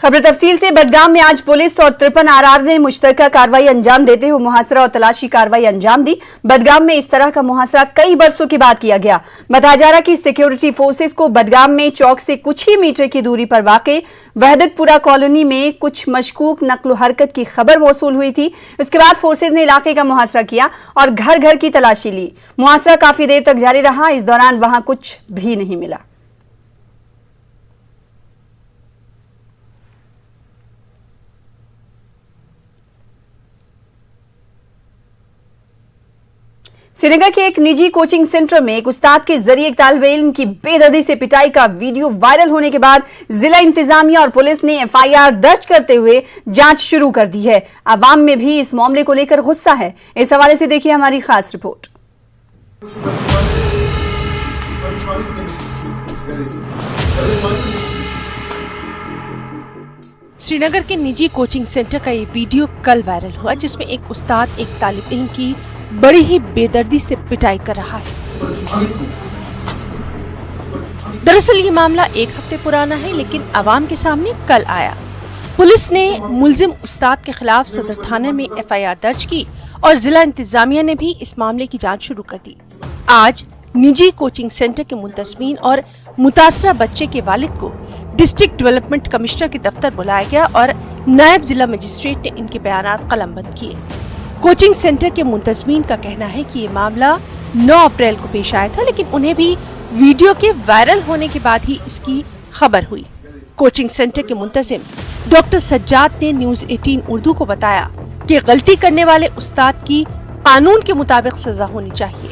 खबर तफसील से। बडगाम में आज पुलिस और 53 आरआर ने मुश्तरका कार्रवाई अंजाम देते हुए मुहासरा और तलाशी कार्रवाई अंजाम दी। बडगाम में इस तरह का मुहासरा कई बरसों के बाद किया गया। बताया जा रहा कि सिक्योरिटी फोर्सेस को बडगाम में चौक से कुछ ही मीटर की दूरी पर वाक़े वहदतपुरा कॉलोनी में कुछ मशकूक नक्ल हरकत की खबर मौसूल हुई थी। उसके बाद फोर्सेज ने इलाके का मुहासरा किया और घर घर की तलाशी ली। मुहासरा काफी देर तक जारी रहा। इस दौरान वहां कुछ भी नहीं मिला। श्रीनगर के एक निजी कोचिंग सेंटर में एक उस्ताद के जरिए एक तालिबे इल्म की बेदर्दी से पिटाई का वीडियो वायरल होने के बाद जिला इंतजामिया और पुलिस ने एफआईआर दर्ज करते हुए जांच शुरू कर दी है। अवाम में भी इस मामले को लेकर गुस्सा है। इस हवाले से देखिए हमारी खास रिपोर्ट। श्रीनगर के निजी कोचिंग सेंटर का ये वीडियो कल वायरल हुआ, जिसमें एक उस्ताद एक तालिब इल्म की बड़ी ही बेदर्दी से पिटाई कर रहा है। दरअसल ये मामला एक हफ्ते पुराना है, लेकिन अवाम के सामने कल आया। पुलिस ने मुलजिम उस्ताद के खिलाफ सदर थाने में एफआईआर दर्ज की और जिला इंतजामिया ने भी इस मामले की जांच शुरू कर दी। आज निजी कोचिंग सेंटर के मुंतजमीन और मुतासरा बच्चे के वालिद को डिस्ट्रिक्ट डेवलपमेंट कमिश्नर के दफ्तर बुलाया गया और नायब जिला मजिस्ट्रेट ने इनके बयानात कलमबंद किए। कोचिंग सेंटर के मुंतजमीन का कहना है कि ये मामला 9 अप्रैल को पेश आया था, लेकिन उन्हें भी वीडियो के वायरल होने के बाद ही इसकी खबर हुई। कोचिंग सेंटर के मुंतजिम डॉक्टर सज्जाद ने न्यूज़ 18 उर्दू को बताया कि गलती करने वाले उस्ताद की कानून के मुताबिक सजा होनी चाहिए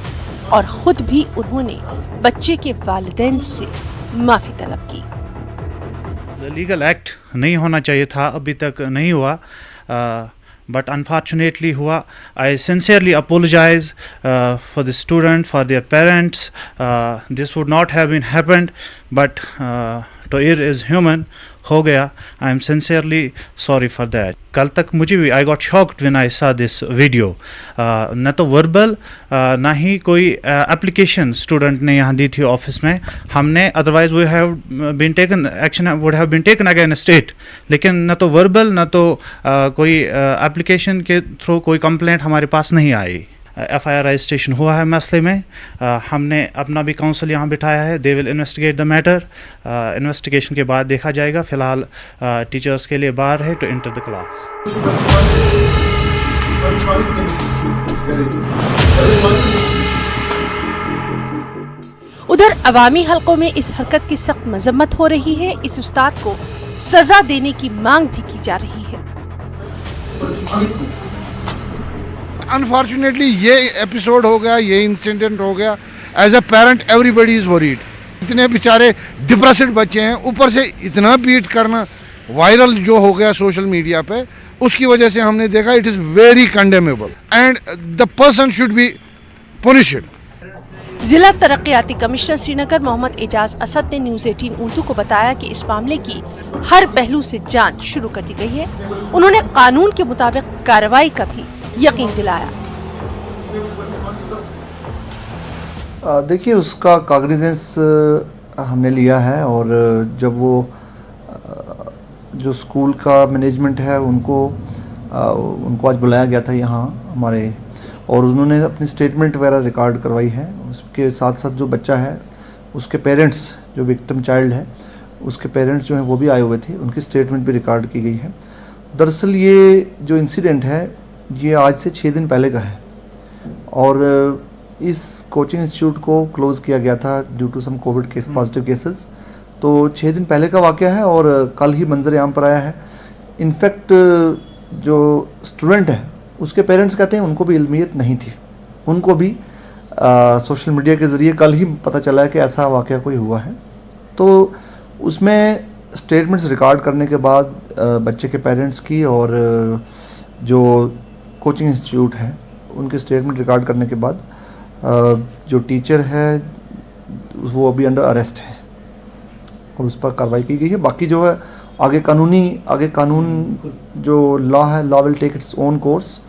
और खुद भी उन्होंने बच्चे के वालिदैन से माफी तलब की। लीगल एक्ट नहीं होना चाहिए था, अभी तक नहीं हुआ, but unfortunately हुआ। I sincerely apologize for the student, for their parents. This would not have been happened, but to err is human, हो गया। I am sincerely sorry for that. कल तक मुझे भी I got shocked when I saw this video. न तो verbal ना ही कोई एप्लीकेशन स्टूडेंट ने यहाँ दी थी ऑफिस में। हमने otherwise we have been taken action would have been taken against state, लेकिन न तो वर्बल न तो कोई एप्लीकेशन के थ्रू कोई कंप्लेंट हमारे पास नहीं आई। एफआईआर रजिस्ट्रेशन हुआ है मसले में। हमने अपना भी काउंसिल यहाँ बिठाया है। They will investigate the matter. Investigation के बाद देखा जाएगा। फिलहाल टीचर्स के लिए बार है टू एंटर द क्लास। उधर अवामी हलकों में इस हरकत की सख्त मजम्मत हो रही है। इस उस्ताद को सजा देने की मांग भी की जा रही है। अनफॉर्चुनेटली ये एपिसोड हो गया, ये इंसिडेंट हो गया। As a parent everybody is worried. इतने बेचारे डिप्रेस्ड बच्चे हैं, ऊपर से इतना बीट करना वायरल जो हो गया सोशल मीडिया पे, उसकी वजह से हमने देखा it is very condemnable and the person should be punished. जिला तरक्याती कमिश्नर श्रीनगर मोहम्मद एजाज असद ने न्यूज़ 18 उर्दू को बताया कि इस मामले की हर पहलू से जांच शुरू कर दी गई है। उन्होंने कानून के मुताबिक कार्रवाई का भी यकीन दिलाया। देखिए, उसका कॉग्निजेंस हमने लिया है और जब वो जो स्कूल का मैनेजमेंट है उनको आज बुलाया गया था यहाँ हमारे, और उन्होंने अपनी स्टेटमेंट वगैरह रिकॉर्ड करवाई है। उसके साथ साथ जो बच्चा है उसके पेरेंट्स, जो विक्टिम चाइल्ड है उसके पेरेंट्स जो हैं वो भी आए हुए थे, उनकी स्टेटमेंट भी रिकॉर्ड की गई है। दरअसल ये जो इंसिडेंट है ये आज से 6 दिन पहले का है और इस कोचिंग इंस्टीट्यूट को क्लोज़ किया गया था due to some covid case positive cases. तो 6 दिन पहले का वाक़या है और कल ही मंजर आम पर आया है। इनफैक्ट जो स्टूडेंट है उसके पेरेंट्स कहते हैं उनको भी इल्मियत नहीं थी, उनको भी सोशल मीडिया के ज़रिए कल ही पता चला है कि ऐसा वाक़या कोई हुआ है। तो उसमें स्टेटमेंट्स रिकॉर्ड करने के बाद बच्चे के पेरेंट्स की और जो कोचिंग इंस्टीट्यूट है उनके स्टेटमेंट रिकॉर्ड करने के बाद जो टीचर है वो अभी अंडर अरेस्ट है और उस पर कार्रवाई की गई है। बाकी जो है आगे कानून जो लॉ है, law will take its own course.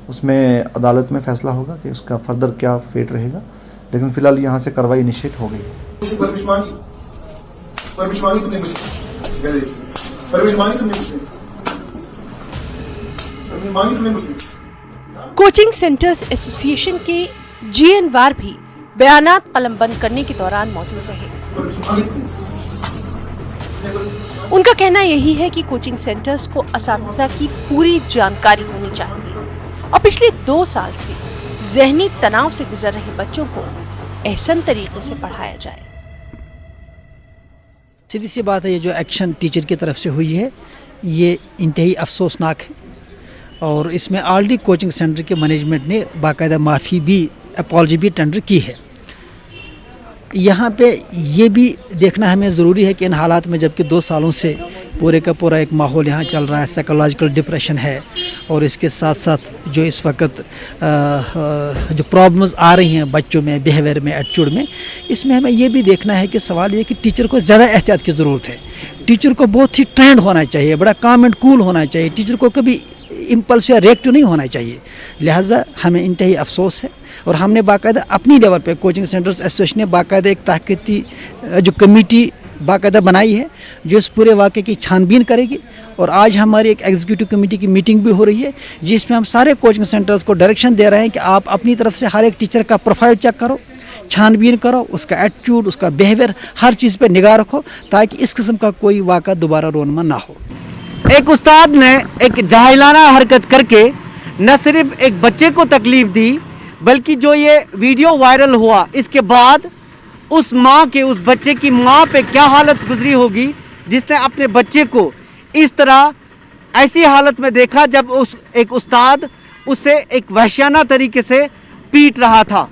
उसमें अदालत में फैसला होगा कि उसका फर्दर क्या फेट रहेगा, लेकिन फ़िलहाल यहाँ से कार्रवाई इनिशिएट हो गई। परमिशन मांगी तुमने मुझसे? परमिशन मांगी तुमने मुझसे? कोचिंग सेंटर्स एसोसिएशन के जीएन वार भी बयानात कलमबंद करने के दौरान मौजूद रहे। परमिशन मांगी तुमने? उनका कहना यही है कि कोचिंग सेंटर्स को असातिज़ा की पूरी जानकारी होनी चाहिए और पिछले 2 साल से ज़हनी तनाव से गुजर रहे बच्चों को एहसन तरीके से पढ़ाया जाए। सीधी सी बात है, ये जो एक्शन टीचर की तरफ से हुई है ये इंतहाई अफसोसनाक है और इसमें ऑलरेडी कोचिंग सेंटर के मैनेजमेंट ने बाकायदा माफ़ी भी, अपॉलजी भी टेंडर की है। यहाँ पे ये भी देखना हमें ज़रूरी है कि इन हालात में जबकि 2 सालों से पूरे का पूरा एक माहौल यहाँ चल रहा है, साइकोलॉजिकल डिप्रेशन है और इसके साथ साथ जो इस वक्त जो प्रॉब्लम्स आ रही हैं बच्चों में, बिहेवियर में, एटीट्यूड में, इसमें हमें ये भी देखना है कि सवाल ये कि टीचर को ज़्यादा एहतियात की ज़रूरत है। टीचर को बहुत ही ट्रेंड होना चाहिए, बड़ा काम एंड कूल होना चाहिए, टीचर को कभी इम्पल्स या रिएक्टिव नहीं होना चाहिए। लिहाजा हमें इंतहाई अफसोस है और हमने बाकायदा अपनी लेवल पे कोचिंग सेंटर्स एसोसिएशन ने बाकायदा एक तहकीकी जो कमेटी बाकायदा बनाई है जो इस पूरे वाक़े की छानबीन करेगी और आज हमारी एक एग्जीक्यूटिव कमेटी की मीटिंग भी हो रही है जिसमें हम सारे कोचिंग सेंटर्स को डायरेक्शन दे रहे हैं कि आप अपनी तरफ से हर एक टीचर का प्रोफाइल चेक करो, छानबीन करो, उसका एटीट्यूड, उसका बिहेवियर, हर चीज़ पे निगाह रखो ताकि इस किस्म का कोई वाक़ा दोबारा रोनमा ना हो। एक उस्ताद ने एक जाहिलाना हरकत करके न सिर्फ एक बच्चे को तकलीफ दी बल्कि जो ये वीडियो वायरल हुआ इसके बाद उस माँ के, उस बच्चे की माँ पे क्या हालत गुजरी होगी जिसने अपने बच्चे को इस तरह ऐसी हालत में देखा जब एक उस्ताद उसे एक वहशियाना तरीके से पीट रहा था।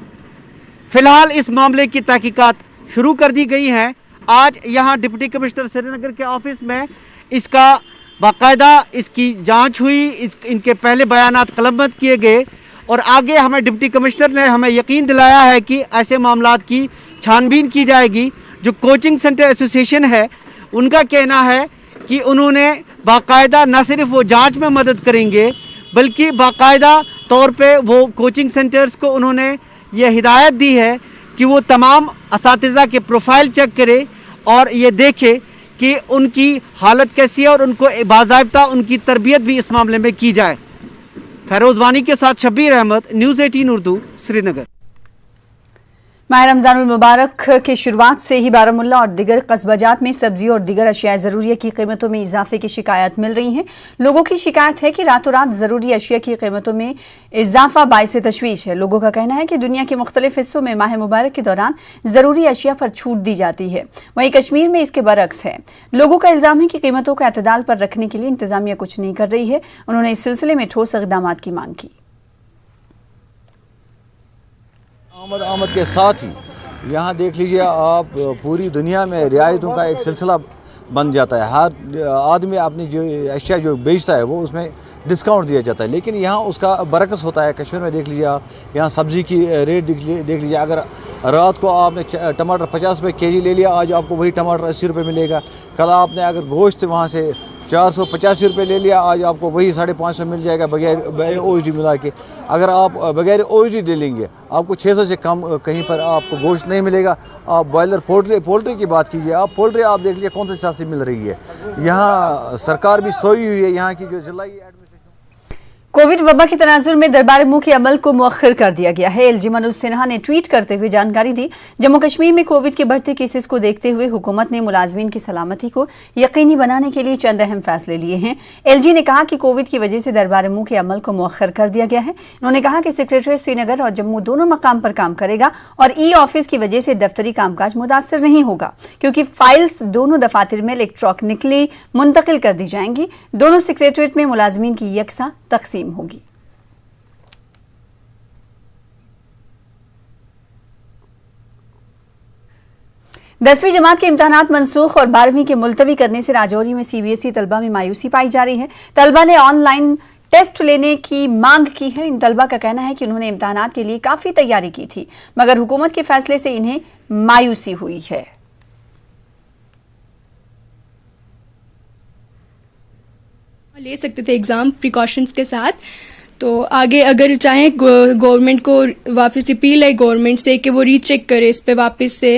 फिलहाल इस मामले की तहकीकात शुरू कर दी गई हैं। आज यहाँ डिप्टी कमिश्नर श्रीनगर के ऑफिस में इसका बाकायदा इसकी जांच हुई, इनके पहले बयानात कलमबंद किए गए और आगे हमें डिप्टी कमिश्नर ने हमें यकीन दिलाया है कि ऐसे मामलात की छानबीन की जाएगी। जो कोचिंग सेंटर एसोसिएशन है उनका कहना है कि उन्होंने बाकायदा न सिर्फ वो जांच में मदद करेंगे बल्कि बाकायदा तौर पे वो कोचिंग सेंटर्स को उन्होंने ये हिदायत दी है कि वो तमाम असातिज़ा के प्रोफाइल चेक करे और ये देखे कि उनकी हालत कैसी है और उनको बाज़ाब्ता उनकी तरबियत भी इस मामले में की जाए। फैरोज़ वानी के साथ शब्बीर अहमद, न्यूज़ 18 उर्दू, श्रीनगर। माह रमज़ानुल मुबारक की शुरुआत से ही बारामुल्ला और दिगर कस्बाजात में सब्जी और दिगर अशिया ज़रूरिया की कीमतों में इजाफे की शिकायत मिल रही हैं। लोगों की शिकायत है कि रातों रात ज़रूरी अशिया की कीमतों में इजाफा बाइस तशवीश है। लोगों का कहना है कि दुनिया के मुख्तलिफ हिस्सों में माह मुबारक के दौरान ज़रूरी अशिया पर छूट दी जाती है, वहीं कश्मीर में इसके बरक्स है। लोगों का इल्ज़ाम है कि कीमतों को एतदाल पर रखने के लिए इंतजामिया कुछ नहीं कर रही है। उन्होंने इस सिलसिले में ठोस इक़दामात की मांग की। आमद के साथ ही यहाँ देख लीजिए आप, पूरी दुनिया में रियायतों का एक सिलसिला बन जाता है। हर आदमी अपनी जो अशिया जो बेचता है वो उसमें डिस्काउंट दिया जाता है, लेकिन यहाँ उसका बरकस होता है। कश्मीर में देख लीजिए आप, यहाँ सब्ज़ी की रेट देख लीजिए। अगर रात को आपने टमाटर 50 रुपये केजी ले लिया, आज आपको वही टमाटर 80 रुपये मिलेगा। कल आपने अगर गोश्त वहाँ से 485 रुपये ले लिया, आज आपको वही 550 मिल जाएगा बगैर OSD मिला के। अगर आप बगैर OSD ले लेंगे आपको 600 से कम कहीं पर आपको गोश्त नहीं मिलेगा। आप बॉयलर पोल्ट्री की बात कीजिए, आप पोल्ट्री आप देख लीजिए कौन सी सस्ती मिल रही है। यहाँ सरकार भी सोई हुई है। यहाँ की जो जिला कोविड वबा के तनाजुर में दरबार मुल्क के अमल को मुअख्खर कर दिया गया है। LG मनोज सिन्हा ने ट्वीट करते हुए जानकारी दी। जम्मू कश्मीर में कोविड के बढ़ते केसेस को देखते हुए हुकूमत ने मुलाजमीन की सलामती को यकीनी बनाने के लिए चंद अहम फैसले लिए हैं। LG ने कहा कि कोविड की वजह से दरबार मुल्क के अमल को मुअख्खर कर दिया गया है। उन्होंने कहा कि सेक्रेटरीट श्रीनगर और जम्मू दोनों मकाम पर काम करेगा और ई-ऑफिस की वजह से दफ्तरी कामकाज मुतासर नहीं होगा, क्योंकि फाइल्स दोनों दफातर में इलेक्ट्रॉनिकली मुंतकिल कर दी जाएंगी। दोनों सेक्रेटरीट में मुलाजमीन की यकसा तकसीम होगी। दसवीं जमात के इम्तहानात मनसूख और 12वीं के मुलतवी करने से राजौरी में CBSE तलबा में मायूसी पाई जा रही है। तलबा ने ऑनलाइन टेस्ट लेने की मांग की है। इन तलबा का कहना है कि उन्होंने इम्तहानात के लिए काफ़ी तैयारी की थी, मगर हुकूमत के फैसले से इन्हें मायूसी हुई है। ले सकते थे एग्ज़ाम प्रिकॉशंस के साथ, तो आगे अगर चाहें गवर्नमेंट को वापस अपील है गवर्नमेंट से कि वो रीचेक करे इस पे वापस से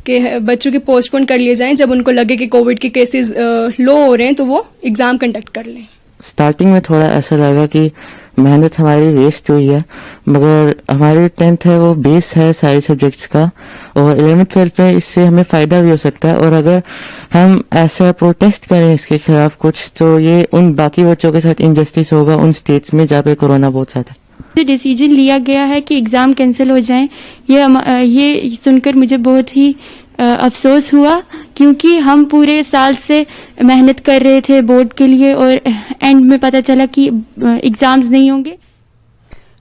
कि बच्चों के पोस्टपोन कर लिए जाएं, जब उनको लगे कि कोविड के केसेस लो हो रहे हैं तो वो एग्ज़ाम कंडक्ट कर लें। स्टार्टिंग में थोड़ा ऐसा लगा कि मेहनत हमारी वेस्ट हुई है, मगर हमारी 10th है वो बेस है सारे सब्जेक्ट्स का, और 11th 12th में इससे हमें फ़ायदा भी हो सकता है। और अगर हम ऐसा प्रोटेस्ट करें इसके खिलाफ कुछ, तो ये उन बाकी बच्चों के साथ इनजस्टिस होगा उन स्टेट्स में जहाँ पे कोरोना बहुत ज़्यादा है। डिसीजन लिया गया है कि एग्ज़ाम कैंसिल हो जाएं, ये सुनकर मुझे बहुत ही अफसोस हुआ, क्योंकि हम पूरे साल से मेहनत कर रहे थे बोर्ड के लिए और एंड में पता चला कि एग्ज़ाम्स नहीं होंगे।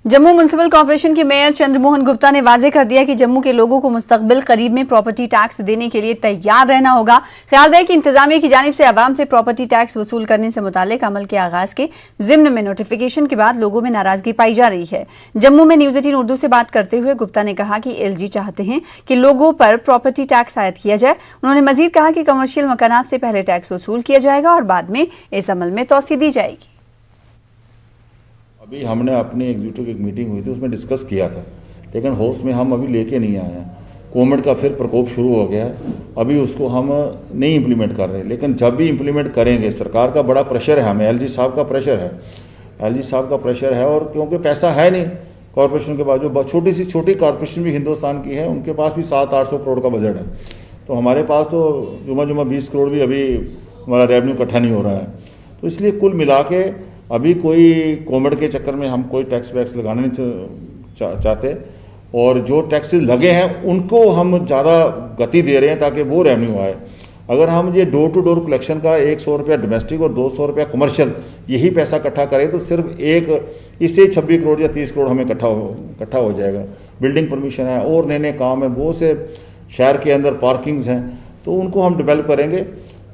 जम्मू म्युनिसिपल कॉर्पोरेशन के मेयर चंद्रमोहन गुप्ता ने वाजे कर दिया कि जम्मू के लोगों को मुस्तकबिल करीब में प्रॉपर्टी टैक्स देने के लिए तैयार रहना होगा। ख्याल रहे कि इंतजामिया की जानिब से आवाम से प्रॉपर्टी टैक्स वसूल करने से मुतालिक अमल के आगाज के जिम्न में नोटिफिकेशन के बाद लोगों में नाराजगी पाई जा रही है। जम्मू में न्यूज़ 18 उर्दू से बात करते हुए गुप्ता ने कहा कि LG चाहते हैं कि लोगों पर प्रॉपर्टी टैक्स आयद किया जाए। उन्होंने मजीद कहा कि कमर्शियल मकानात से पहले टैक्स वसूल किया जाएगा और बाद में इस अमल में तोसी दी जाएगी। अभी हमने अपनी एग्जीक्यूटिव की एक मीटिंग हुई थी, उसमें डिस्कस किया था, लेकिन हाउस में हम अभी लेके नहीं आए हैं। कोविड का फिर प्रकोप शुरू हो गया है, अभी उसको हम नहीं इम्प्लीमेंट कर रहे, लेकिन जब भी इम्प्लीमेंट करेंगे, सरकार का बड़ा प्रेशर है, हमें LG साहब का प्रेशर है, LG साहब का प्रेशर है। और क्योंकि पैसा है नहीं कॉरपोरेशन के पास, जो छोटी सी छोटी कॉरपोरेशन भी हिंदुस्तान की है, उनके पास भी 700-800 करोड़ का बजट है, तो हमारे पास तो जुमा 20 करोड़ भी अभी हमारा रेवेन्यू इकट्ठा नहीं हो रहा है। तो इसलिए कुल मिला के अभी कोई कोविड के चक्कर में हम कोई टैक्स वैक्स लगाना नहीं चाहते, और जो टैक्सेस लगे हैं उनको हम ज़्यादा गति दे रहे हैं ताकि वो रेवेन्यू आए। अगर हम ये डोर टू डोर कलेक्शन का 100 रुपया डोमेस्टिक और 200 रुपया कमर्शियल यही पैसा इकट्ठा करें, तो सिर्फ इससे 26 करोड़ या 30 करोड़ हमें इकट्ठा हो जाएगा। बिल्डिंग परमिशन है और नए काम है, बहुत से शहर के अंदर पार्किंग्स हैं, तो उनको हम डेवलप करेंगे।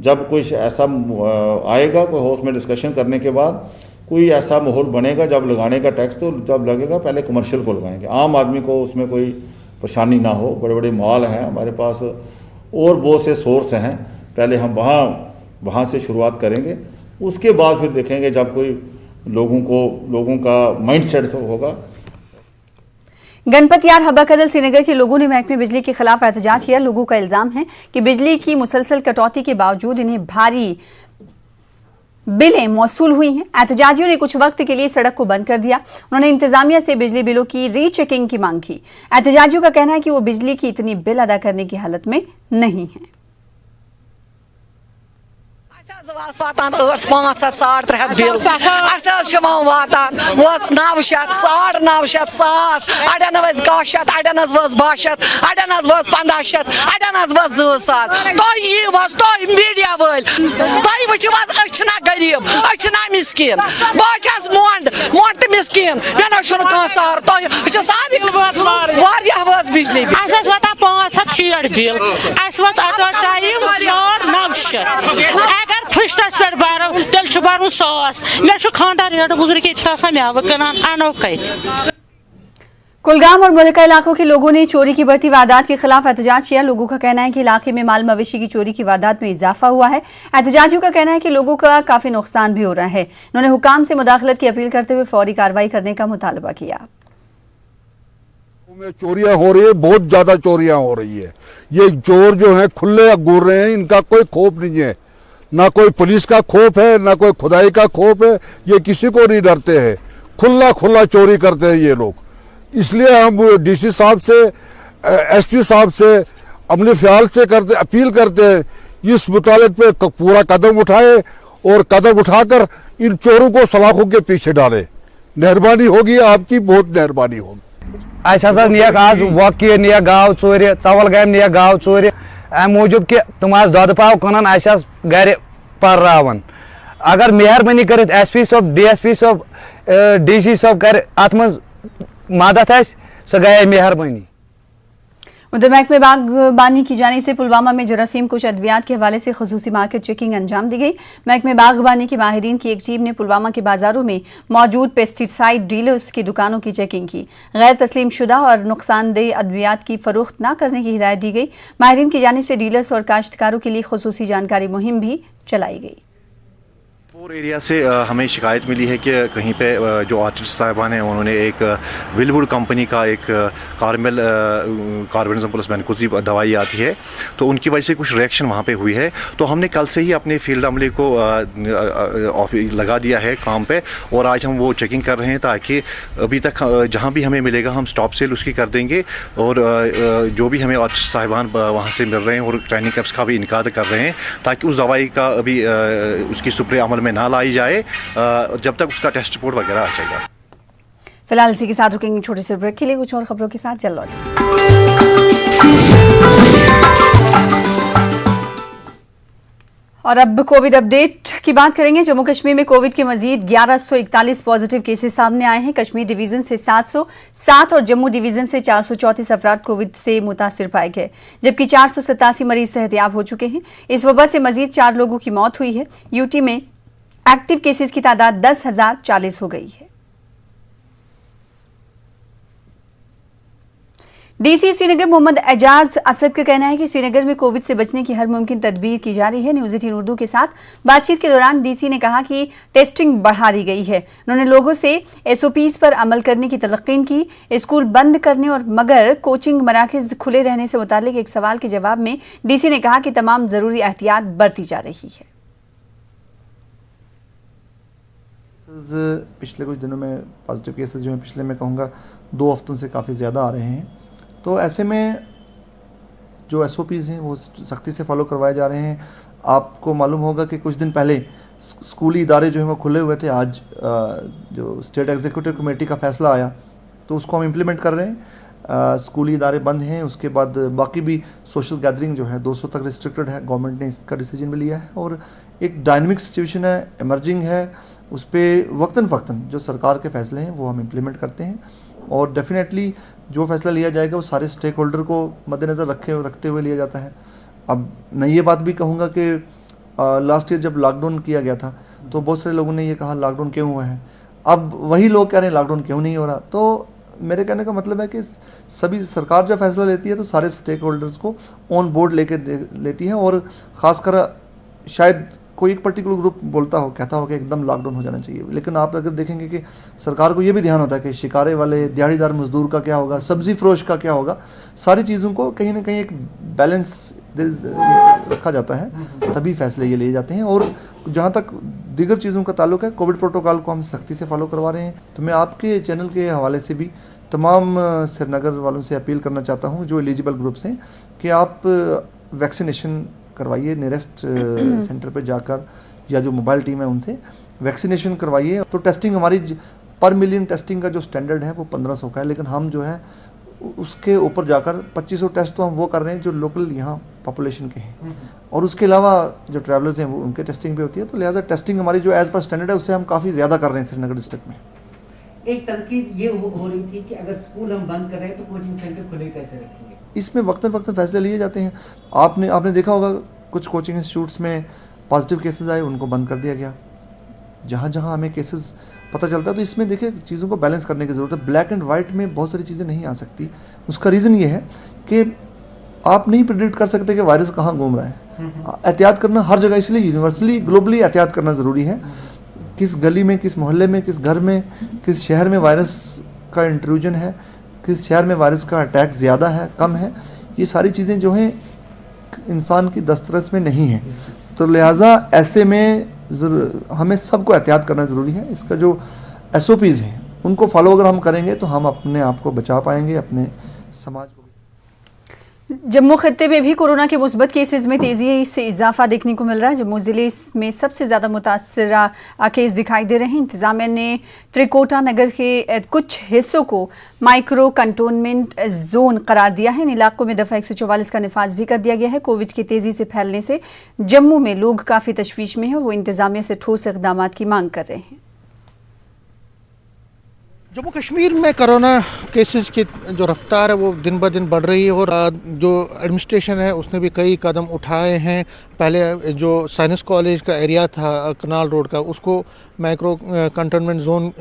जब कोई ऐसा आएगा, कोई हाउस में डिस्कशन करने के बाद कोई ऐसा माहौल बनेगा जब लगाने का टैक्स, तो जब लगेगा पहले कमर्शियल को लगाएंगे, आम आदमी को उसमें कोई परेशानी ना हो। बड़े बड़े मॉल हैं हमारे पास और बहुत से सोर्स हैं, पहले हम वहाँ से शुरुआत करेंगे, उसके बाद फिर देखेंगे जब कोई लोगों का माइंड सेट होगा। गणपत यार हब्बा कदल श्रीनगर के लोगों ने महकमे बिजली के खिलाफ एहतजाज किया। लोगों का इल्जाम है कि बिजली की मुसलसल कटौती के बावजूद इन्हें भारी बिलें मौसूल हुई हैं। एहतजाजियों ने कुछ वक्त के लिए सड़क को बंद कर दिया। उन्होंने इंतजामिया से बिजली बिलों की रीचेकिंग की मांग की। एहतजाजियों का कहना है कि वो बिजली की इतनी बिल अदा करने की हालत में नहीं है। वातान 800-500 300 बिल वातान 900 950 सास अड़न वज 1000 अड़न वज 1200 अड़न वज 1500 अड़न वज 2000 तो मीडिया वल तुम वो गरीब मिस्किन बस मोंड तो मिस्किन मे सार वज बिजली 560 बिल अगर फुस्टस पे बारो तेल बार 100 मे खानदार रेट गुजर के मेव कनान अनो कत। कुलगाम और मुल्का इलाकों के लोगों ने चोरी की बढ़ती वारदात के खिलाफ एहतजाज किया। लोगों का कहना है कि इलाके में माल मवेशी की चोरी की वारदात में इजाफा हुआ है। एहतजाजियों का कहना है कि लोगों का काफी नुकसान भी हो रहा है। उन्होंने हुकाम से मुदाखलत की अपील करते हुए फौरी कार्रवाई करने का मुतालबा किया। चोरियां हो रही है, बहुत ज्यादा चोरियां हो रही है। ये चोर जो है खुले घूर रहे हैं, इनका कोई खौफ नहीं है, ना कोई पुलिस का खौफ है, ना कोई खुदाई का खौफ है। ये किसी को नहीं डरते हैं, खुला चोरी करते हैं ये लोग। इसलिए हम DC साहब से, SP साहब से, अमले फ़ियाल से अपील करते हैं, इस मुतालिक पे पूरा कदम उठाए और कदम उठाकर इन चोरों को सलाखों के पीछे डाले। मेहरबानी होगी आपकी, बहुत मेहरबानी होगी। नियक आज वकी नियक गाव चोर, चवल गाम नियक गाव चोर, अम मूजूब कि तुम दुध पाव कनान गर पर्रावन। अगर मेहरबानी कर SP साहब, DSP साहब, DC साहब कर अत मज मदद सह गए मेहरबानी। उधर महकमे बागबानी की जानिब से पुलवामा में जरासीम कुछ अद्वियात के हवाले से खसूसी मार्केट चेकिंग अंजाम दी गई। महकमे बागबानी के माहिरीन की एक टीम ने पुलवामा के बाजारों में मौजूद पेस्टिसाइड डीलर्स की दुकानों की चेकिंग की। गैर तस्लीम शुदा और नुकसानदेह अद्वियात की फरोख्त न करने की हिदायत दी गई। माहिरीन की जानिब से डीलर्स और काश्तकारों के लिए खसूसी जानकारी मुहिम भी चलाई गई। पोर एरिया से हमें शिकायत मिली है कि कहीं पे जो आर्टिस्ट साहिबान हैं उन्होंने एक विलवुड कंपनी का एक कार्बेंडम प्लस मैनकोज़ेब दवाई आती है, तो उनकी वजह से कुछ रिएक्शन वहाँ पे हुई है। तो हमने कल से ही अपने फील्ड अमले को लगा दिया है काम पे, और आज हम वो चेकिंग कर रहे हैं ताकि अभी तक जहाँ भी हमें मिलेगा हम स्टॉप सेल उसकी कर देंगे, और जो भी हमें आर्टिस्ट साहिबान वहाँ से मिल रहे हैं और ट्रेनिंग कैंप्स का भी इनकार कर रहे हैं ताकि उस दवाई का अभी उसकी सुप्रे अमल में ना लाई जाए जब तक उसका टेस्ट रिपोर्ट वगैरह आ जाएगा। फिलहाल इसी के साथ रुकेंगे छोटे से ब्रेक के लिए, कुछ और खबरों के साथ जल्द लौटें। और अब कोविड अपडेट की बात करेंगे। जम्मू कश्मीर में कोविड के मजीद 1141 पॉजिटिव केसेस सामने आए हैं। कश्मीर डिवीजन से 707 और जम्मू डिवीजन से 434 अफराद कोविड से मुतासिर पाए गए, जबकि 487 मरीज सेहतयाब हो चुके हैं। इस वबा से मजीद 4 लोगों की मौत हुई है। यूटी में एक्टिव केसेस की तादाद 10,040 हो गई है। डीसी श्रीनगर मोहम्मद एजाज असद का कहना है कि श्रीनगर में कोविड से बचने की हर मुमकिन तदबीर की जा रही है। न्यूज़ 18 उर्दू के साथ बातचीत के दौरान डीसी ने कहा कि टेस्टिंग बढ़ा दी गई है। उन्होंने लोगों से एसओपीज पर अमल करने की तलकीन की। स्कूल बंद करने और मगर कोचिंग मराकज खुले रहने से मुतालिक एक सवाल के जवाब में डीसी ने कहा कि तमाम जरूरी एहतियात बरती जा रही है। पिछले कुछ दिनों में पॉजिटिव केसेस जो हैं पिछले मैं कहूँगा 2 हफ्तों से काफ़ी ज़्यादा आ रहे हैं, तो ऐसे में जो एसओपीज़ हैं वो सख्ती से फॉलो करवाए जा रहे हैं। आपको मालूम होगा कि कुछ दिन पहले स्कूली इदारे जो हैं वो खुले हुए थे। आज जो स्टेट एग्जीक्यूटिव कमेटी का फैसला आया तो उसको हम इम्प्लीमेंट कर रहे हैं। स्कूली इदारे बंद हैं, उसके बाद बाकी भी सोशल गैदरिंग जो है 200 तक रिस्ट्रिक्टेड है। गवर्नमेंट ने इसका डिसीजन भी लिया है और एक डायनामिक सिचुएशन है, इमर्जिंग है, उस पर वक्तन फ़क्तन जो सरकार के फैसले हैं वो हम इम्प्लीमेंट करते हैं। और डेफिनेटली जो फैसला लिया जाएगा वो सारे स्टेक होल्डर को मद्देनज़र रखते हुए लिया जाता है। अब मैं ये बात भी कहूँगा कि लास्ट ईयर जब लॉकडाउन किया गया था तो बहुत सारे लोगों ने ये कहा लॉकडाउन क्यों हुआ है। अब वही लोग कह रहे हैं लॉकडाउन क्यों नहीं हो रहा। तो मेरे कहने का मतलब है कि सभी सरकार जब फैसला लेती है तो सारे स्टेक होल्डर्स को ऑन बोर्ड लेती है, और ख़ासकर शायद कोई एक पर्टिकुलर ग्रुप कहता हो कि एकदम लॉकडाउन हो जाना चाहिए, लेकिन आप अगर देखेंगे कि सरकार को ये भी ध्यान होता है कि शिकारे वाले दिहाड़ीदार मजदूर का क्या होगा, सब्ज़ी फरोश का क्या होगा। सारी चीज़ों को कहीं ना कहीं एक बैलेंस रखा जाता है, तभी फैसले ये लिए जाते हैं। और जहाँ तक दीगर चीज़ों का ताल्लुक है, कोविड प्रोटोकॉल को हम सख्ती से फॉलो करवा रहे हैं। तो मैं आपके चैनल के हवाले से भी तमाम श्रीनगर वालों से अपील करना चाहता हूँ जो एलिजिबल ग्रुप्स हैं कि आप वैक्सीनेशन करवाइए। नियरेस्ट सेंटर पे जाकर या जो मोबाइल टीम है उनसे वैक्सीनेशन करवाइए। तो टेस्टिंग हमारी पर मिलियन टेस्टिंग का जो स्टैंडर्ड है वो 1500 का है, लेकिन हम जो है उसके ऊपर जाकर 2500 टेस्ट तो हम वो कर रहे हैं जो लोकल यहाँ पॉपुलेशन के हैं, और उसके अलावा जो ट्रैवलर्स हैं वो उनके टेस्टिंग भी होती है। तो लिहाजा टेस्टिंग हमारी जो एज़ पर स्टैंडर्ड है उससे हम काफ़ी ज़्यादा कर रहे हैं श्रीनगर डिस्ट्रिक्ट में। एक तनकीद ये हो रही थी कि अगर स्कूल हम बंद कर रहे हैं तो कोचिंग सेंटर खुले कैसे रखेंगे। इसमें वक्तन फैसले लिए जाते हैं। आपने देखा होगा कुछ कोचिंग इंस्टीट्यूट्स में पॉजिटिव केसेस आए, उनको बंद कर दिया गया। जहाँ जहाँ हमें केसेस पता चलता है तो इसमें देखिए चीज़ों को बैलेंस करने की ज़रूरत है। ब्लैक एंड वाइट में बहुत सारी चीज़ें नहीं आ सकती। उसका रीज़न ये है कि आप नहीं प्रिडिक्ट कर सकते कि वायरस कहाँ घूम रहा है। एहतियात करना हर जगह, इसलिए यूनिवर्सली ग्लोबली एहतियात करना ज़रूरी है। किस गली में, किस मोहल्ले में, किस घर में, किस शहर में वायरस का इंट्रूजन है, किस शहर में वायरस का अटैक ज़्यादा है, कम है, ये सारी चीज़ें जो हैं इंसान की दस्तरस में नहीं है। तो लिहाजा ऐसे में हमें सबको एहतियात करना ज़रूरी है। इसका जो SOPs हैं उनको फॉलो अगर हम करेंगे तो हम अपने आप को बचा पाएंगे, अपने समाज को। जम्मू खित्ते में भी कोरोना के मुस्बत केसेस में तेजी से इजाफा देखने को मिल रहा है। जम्मू जिले में सबसे ज़्यादा मुतासरा केस दिखाई दे रहे हैं। इंतजामिया ने त्रिकोटा नगर के कुछ हिस्सों को माइक्रो कंटोनमेंट जोन करार दिया है। इन इलाकों में दफ़ा 144 का निफाज भी कर दिया गया है। कोविड के तेज़ी से फैलने से जम्मू में लोग काफ़ी तशवीश में हैं और वो इंतजामिया से ठोस इक़दाम की मांग कर रहे हैं। जम्मू कश्मीर में कोरोना केसेस की जो रफ्तार है वो दिन ब दिन बढ़ रही है, और जो एडमिनिस्ट्रेशन है उसने भी कई कदम उठाए हैं। पहले जो साइंस कॉलेज का एरिया था कनाल रोड का, उसको माइक्रो कंटेनमेंट जोन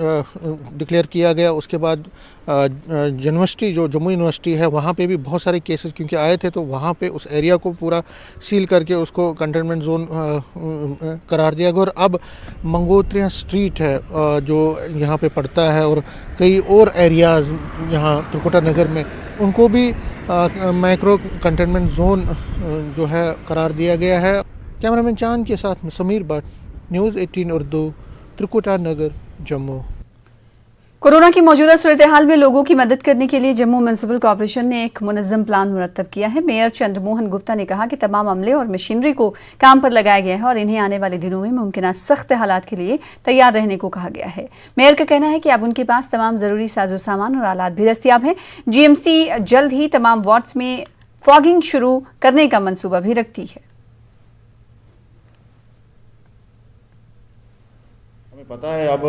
डिक्लेयर किया गया। उसके बाद यूनिवर्सिटी जो जम्मू यूनिवर्सिटी है वहाँ पे भी बहुत सारे केसेस क्योंकि आए थे, तो वहाँ पे उस एरिया को पूरा सील करके उसको कंटेनमेंट जोन करार दिया गया। और अब मंगोत्रिया स्ट्रीट है जो यहाँ पे पड़ता है और कई और एरियाज़ यहाँ त्रिकुटा नगर में, उनको भी माइक्रो कंटेनमेंट जोन जो है करार दिया गया है। कैमरामैन चांद के साथ में समीर भट्ट, न्यूज़ 18 उर्दू, त्रिकुटा नगर, जम्मू। कोरोना की मौजूदा सूरत हाल में लोगों की मदद करने के लिए जम्मू म्युनिसिपल कॉर्पोरेशन ने एक मुनज़्ज़म प्लान मुरतब किया है। मेयर चंद्रमोहन गुप्ता ने कहा कि तमाम अमले और मशीनरी को काम पर लगाया गया है और इन्हें आने वाले दिनों में मुमकिन सख्त हालात के लिए तैयार रहने को कहा गया है। मेयर का कहना है कि अब उनके पास तमाम ज़रूरी साजो सामान और आलात भी दस्तियाब हैं। GMC जल्द ही तमाम वार्ड्स में फॉगिंग शुरू करने का मंसूबा भी रखती है। पता है अब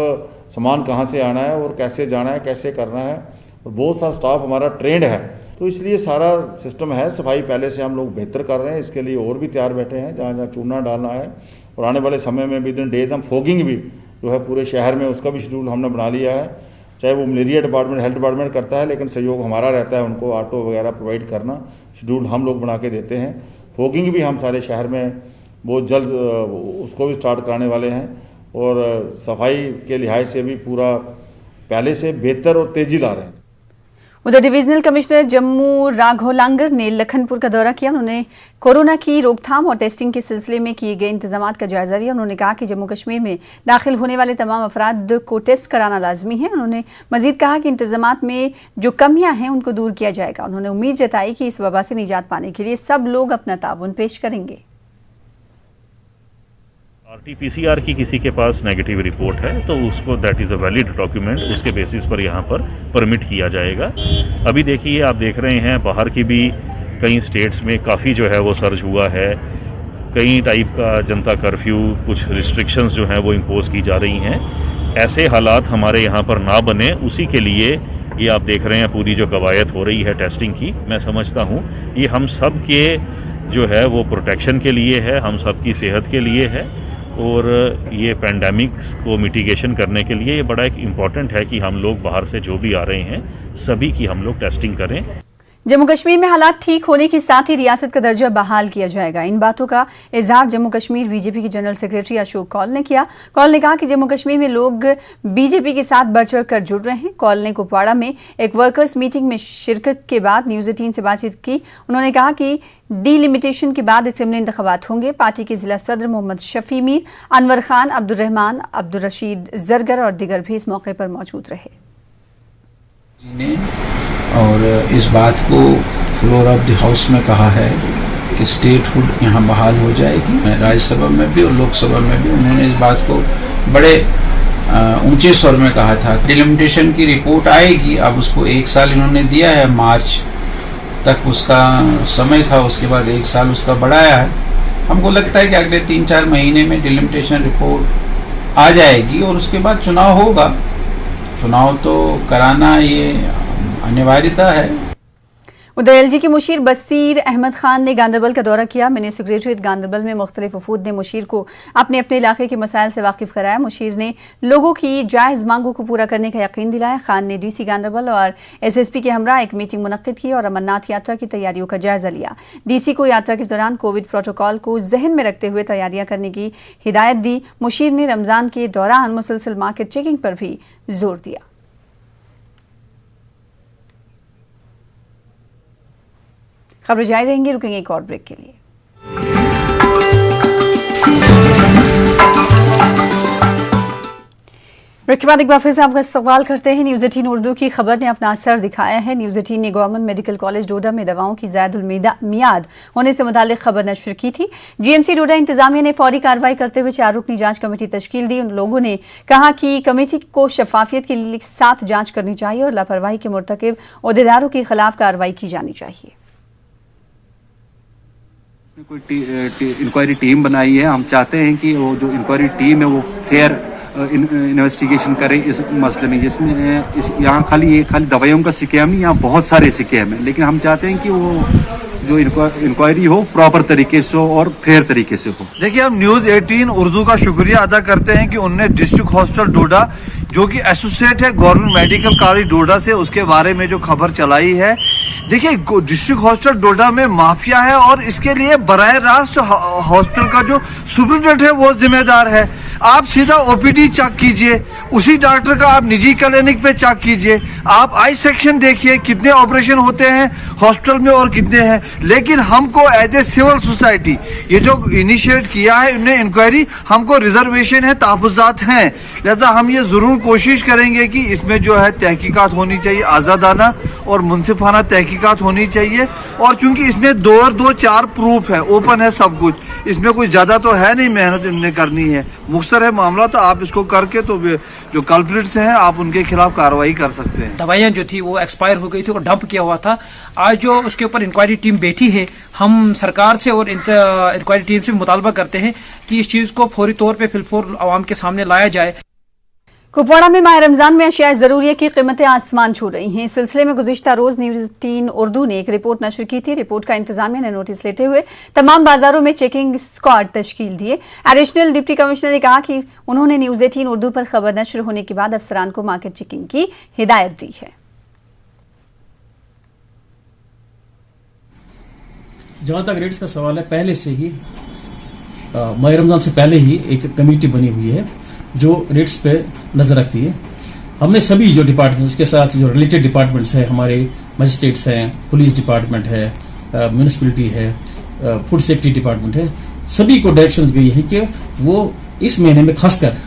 सामान कहाँ से आना है और कैसे जाना है, कैसे करना है, और बहुत सा स्टाफ हमारा ट्रेंड है, तो इसलिए सारा सिस्टम है। सफाई पहले से हम लोग बेहतर कर रहे हैं, इसके लिए और भी तैयार बैठे हैं जहाँ जहाँ चूना डालना है। और आने वाले समय में विद इन डेज हम फॉगिंग भी जो है पूरे शहर में उसका भी शेड्यूल हमने बना लिया है। चाहे वो मलेरिया डिपार्टमेंट, हेल्थ डिपार्टमेंट करता है, लेकिन सहयोग हमारा रहता है, उनको ऑटो वगैरह प्रोवाइड करना, शेड्यूल हम लोग बना के देते हैं। फॉगिंग भी हम सारे शहर में बहुत जल्द उसको भी स्टार्ट कराने वाले हैं और सफाई के लिहाज से भी पूरा पहले से बेहतर और तेजी ला रहे हैं। उधर डिविजनल कमिश्नर जम्मू राघव लांगर ने लखनपुर का दौरा किया। उन्होंने कोरोना की रोकथाम और टेस्टिंग के सिलसिले में किए गए इंतजामात का जायजा लिया। उन्होंने कहा कि जम्मू कश्मीर में दाखिल होने वाले तमाम अफराद को टेस्ट कराना लाजमी है। उन्होंने मजीद कहा कि इंतजामात में जो कमियां हैं उनको दूर किया जाएगा। उन्होंने उम्मीद जताई कि इस वबा से निजात पाने के लिए सब लोग अपना ताउन पेश करेंगे। RT-PCR की किसी के पास नेगेटिव रिपोर्ट है तो उसको that is a valid document, उसके बेसिस पर यहाँ पर परमिट किया जाएगा। अभी देखिए, आप देख रहे हैं बाहर की भी कई स्टेट्स में काफ़ी जो है वो सर्ज हुआ है, कई टाइप का जनता कर्फ्यू, कुछ रिस्ट्रिक्शंस जो हैं वो इम्पोज की जा रही हैं। ऐसे हालात हमारे यहाँ पर ना बने, उसी के लिए ये आप देख रहे हैं पूरी जो कवायद हो रही है टेस्टिंग की। मैं समझता हूँ ये हम सब के जो है वो प्रोटेक्शन के लिए है, हम सब की सेहत के लिए है और ये पैंडेमिक्स को मिटिगेशन करने के लिए ये बड़ा एक इम्पॉर्टेंट है कि हम लोग बाहर से जो भी आ रहे हैं सभी की हम लोग टेस्टिंग करें। जम्मू कश्मीर में हालात ठीक होने के साथ ही रियासत का दर्जा बहाल किया जाएगा। इन बातों का इजहार जम्मू कश्मीर बीजेपी के जनरल सेक्रेटरी अशोक कौल ने किया। कौल ने कहा कि जम्मू कश्मीर में लोग बीजेपी के साथ बढ़ चढ़ कर जुड़ रहे हैं। कौल ने कुपवाड़ा में एक वर्कर्स मीटिंग में शिरकत के बाद न्यूज़ 18 से बातचीत की। उन्होंने कहा कि डीलिमिटेशन के बाद असेंबली इंतखाबात होंगे। पार्टी के जिला सदर मोहम्मद शफी मीर, अनवर खान, अब्दुल रहमान, अब्दुल रशीद जरगर और दिगर भी इस मौके पर मौजूद रहे। और इस बात को फ्लोर ऑफ द हाउस में कहा है कि स्टेटहुड यहाँ बहाल हो जाएगी। राज्यसभा में भी और लोकसभा में भी उन्होंने इस बात को बड़े ऊंचे स्वर में कहा था। डिलिमिटेशन की रिपोर्ट आएगी, अब उसको 1 साल इन्होंने दिया है, मार्च तक उसका समय था, उसके बाद 1 साल उसका बढ़ाया है। हमको लगता है कि अगले 3-4 महीने में डिलिमिटेशन रिपोर्ट आ जाएगी और उसके बाद चुनाव होगा। चुनाव तो कराना ये अनिवार्यता है। उधर LG के मुशीर बसीर अहमद खान ने गांधरबल का दौरा किया। मिनी सेक्रेटरीट गांधरबल में मुख्तलिफ वफूद ने मुशीर को अपने अपने इलाके के मसाइल से वाकिफ कराया। मुशीर ने लोगों की जायज़ मांगों को पूरा करने का यकीन दिलाया। खान ने DC गांधरबल और SSP के हमरा एक मीटिंग मुनक्किद की और अमरनाथ यात्रा की तैयारियों का जायजा लिया। DC को यात्रा के दौरान कोविड प्रोटोकॉल को जहन में रखते हुए तैयारियां करने की हिदायत दी। मुशीर ने रमज़ान के दौरान मुसलसल मार्केट चेकिंग पर भी जोर दिया। खबरें जारी रहेंगी, रुकेंगे एक और ब्रेक के लिए। ब्रेक के बाद एक बार फिर से आपका इस्तकबाल करते हैं। न्यूज़ 18 उर्दू की खबर ने अपना असर दिखाया है। न्यूज़ 18 ने गवर्नमेंट मेडिकल कॉलेज डोडा में दवाओं की ज़ायदुल मियाद होने से मुताल्लिक खबर नशर की थी। GMC डोडा इंतजामिया ने फौरी कार्रवाई करते हुए 4 रुकनी जांच कमेटी तश्कील दी। उन लोगों ने कहा कि कमेटी को शफाफियत के लिए साथ जाँच करनी चाहिए और लापरवाही के मुर्तकिब ओहदेदारों के खिलाफ कार्रवाई की जानी चाहिए। कोई इंक्वायरी टीम बनाई है। हम चाहते हैं कि वो जो इंक्वायरी टीम है वो फेयर इन्वेस्टिगेशन करे इस मसले में। जिसमें यहाँ खाली दवाइयों का सिक्के हम नहीं, यहाँ बहुत सारे सिक्के हैं, लेकिन हम चाहते हैं कि वो जो इंक्वायरी हो प्रॉपर तरीके से हो और फेयर तरीके से हो। देखिए, हम न्यूज़ 18 उर्दू का शुक्रिया अदा करते हैं कि उनने डिस्ट्रिक्ट हॉस्पिटल डोडा, जो कि एसोसिएट है गवर्नमेंट मेडिकल कॉलेज डोडा से, उसके बारे में जो खबर चलाई है। देखिए, डिस्ट्रिक्ट हॉस्पिटल डोडा में माफिया है और इसके लिए बराह रास्त हॉस्पिटल का जो सुपरिटेंडेंट है वो जिम्मेदार है। आप सीधा ओपीडी चेक कीजिए, उसी डॉक्टर का आप निजी क्लिनिक पे चेक कीजिए, आप आई सेक्शन देखिए कितने ऑपरेशन होते हैं हॉस्पिटल में और कितने हैं। लेकिन हमको एज ए सिविल सोसाइटी ये जो इनिशिएट किया है उन्हें इंक्वायरी, हमको रिजर्वेशन है, तहफ़्फ़ुज़ात हैं, लिहाजा हम ये ज़रूर कोशिश करेंगे कि इसमें जो है तहकीकात होनी चाहिए, आज़ादाना और मुनसिफाना तहकीकात होनी चाहिए। और चूंकि इसमें 2 प्रूफ है, ओपन है सब कुछ, इसमें कोई ज़्यादा तो है नहीं, मेहनत इनने करनी है, मुख्तर है मामला, तो आप इसको करके तो जो कल्प्रिट्स हैं आप उनके खिलाफ कार्रवाई कर सकते हैं। दवाइयाँ जो थी वो एक्सपायर हो गई थी और डंप किया हुआ था। आज जो उसके ऊपर इंक्वायरी टीम बैठी है, हम सरकार से और इंक्वायरी टीम से मुतालबा करते हैं कि इस चीज़ को फौरी तौर पर फिलफौर आवाम के सामने लाया जाए। कुपवाड़ा में माह रमजान में अशिया ज़रूरिया की कीमतें आसमान छू रही हैं। इस सिलसिले में गुज़िश्ता रोज़ न्यूज़ 18 उर्दू ने एक रिपोर्ट नशर की थी। रिपोर्ट का इंतजामिया ने नोटिस लेते हुए तमाम बाजारों में चेकिंग स्क्वाड तश्कील दिए। एडिशनल डिप्टी कमिश्नर ने कहा कि उन्होंने न्यूज़ 18 उर्दू पर खबर नशर होने के बाद अफसरान को मार्केट चेकिंग की हिदायत दी है। जहाँ तक रेट्स का सवाल है, पहले से ही माह रमजान से पहले ही एक कमेटी बनी हुई है जो रेट्स पे नजर रखती है। हमने सभी जो डिपार्टमेंट, उसके साथ जो रिलेटेड डिपार्टमेंट्स है, हमारे मजिस्ट्रेट्स हैं, पुलिस डिपार्टमेंट है, म्यूनिसिपैलिटी है, फूड सेफ्टी डिपार्टमेंट है, सभी को डायरेक्शंस गई है कि वो इस महीने में खासकर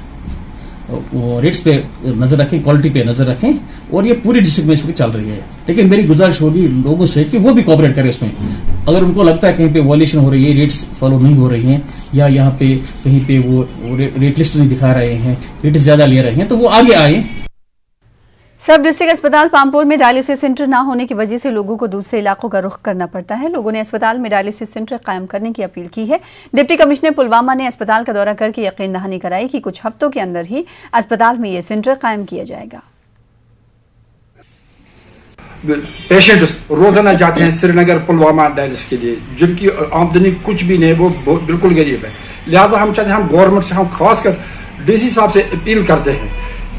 वो रेट्स पे नजर रखें, क्वालिटी पे नजर रखें। और ये पूरी डिस्ट्रिक्ट में इस वक्त चल रही है। लेकिन मेरी गुजारिश होगी लोगों से कि वो भी कोऑपरेट करें उसमें। अगर उनको लगता है कहीं पे वॉयलेशन हो रही है, रेट्स फॉलो नहीं हो रही हैं, या यहाँ पे कहीं पे वो रेट लिस्ट नहीं दिखा रहे हैं, रेट ज्यादा ले रहे हैं, तो वो आगे आए। सब डिस्ट्रिक्ट अस्पताल पामपुर में डायलिसिस सेंटर न होने की वजह से लोगों को दूसरे इलाकों का रुख करना पड़ता है। लोगों ने अस्पताल में डायलिसिस सेंटर कायम करने की अपील की है। डिप्टी कमिश्नर पुलवामा ने अस्पताल का दौरा करके यकीन दहानी कराई कि कुछ हफ्तों के अंदर ही अस्पताल में ये सेंटर कायम किया जाएगा। पेशेंट्स रोजाना जाते हैं श्रीनगर पुलवामा डायलिसिस के लिए, जिनकी आमदनी कुछ भी नहीं, वो बिल्कुल गरीब है। लिहाजा हम चाहते हैं, हम गवर्नमेंट से, हम खासकर डीसी साहब से अपील करते हैं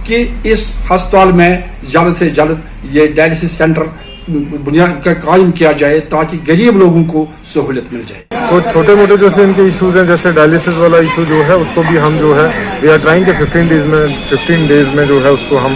कि इस अस्पताल में जल्द से जल्द ये डायलिसिस सेंटर बुनियाद का कायम किया जाए ताकि गरीब लोगों को सहूलियत मिल जाए। तो छोटे मोटे जो से इनके इश्यूज हैं, जैसे डायलिसिस वाला इशू जो है उसको भी हम जो है वी आर ट्राइंग के 15 डेज में जो है उसको हम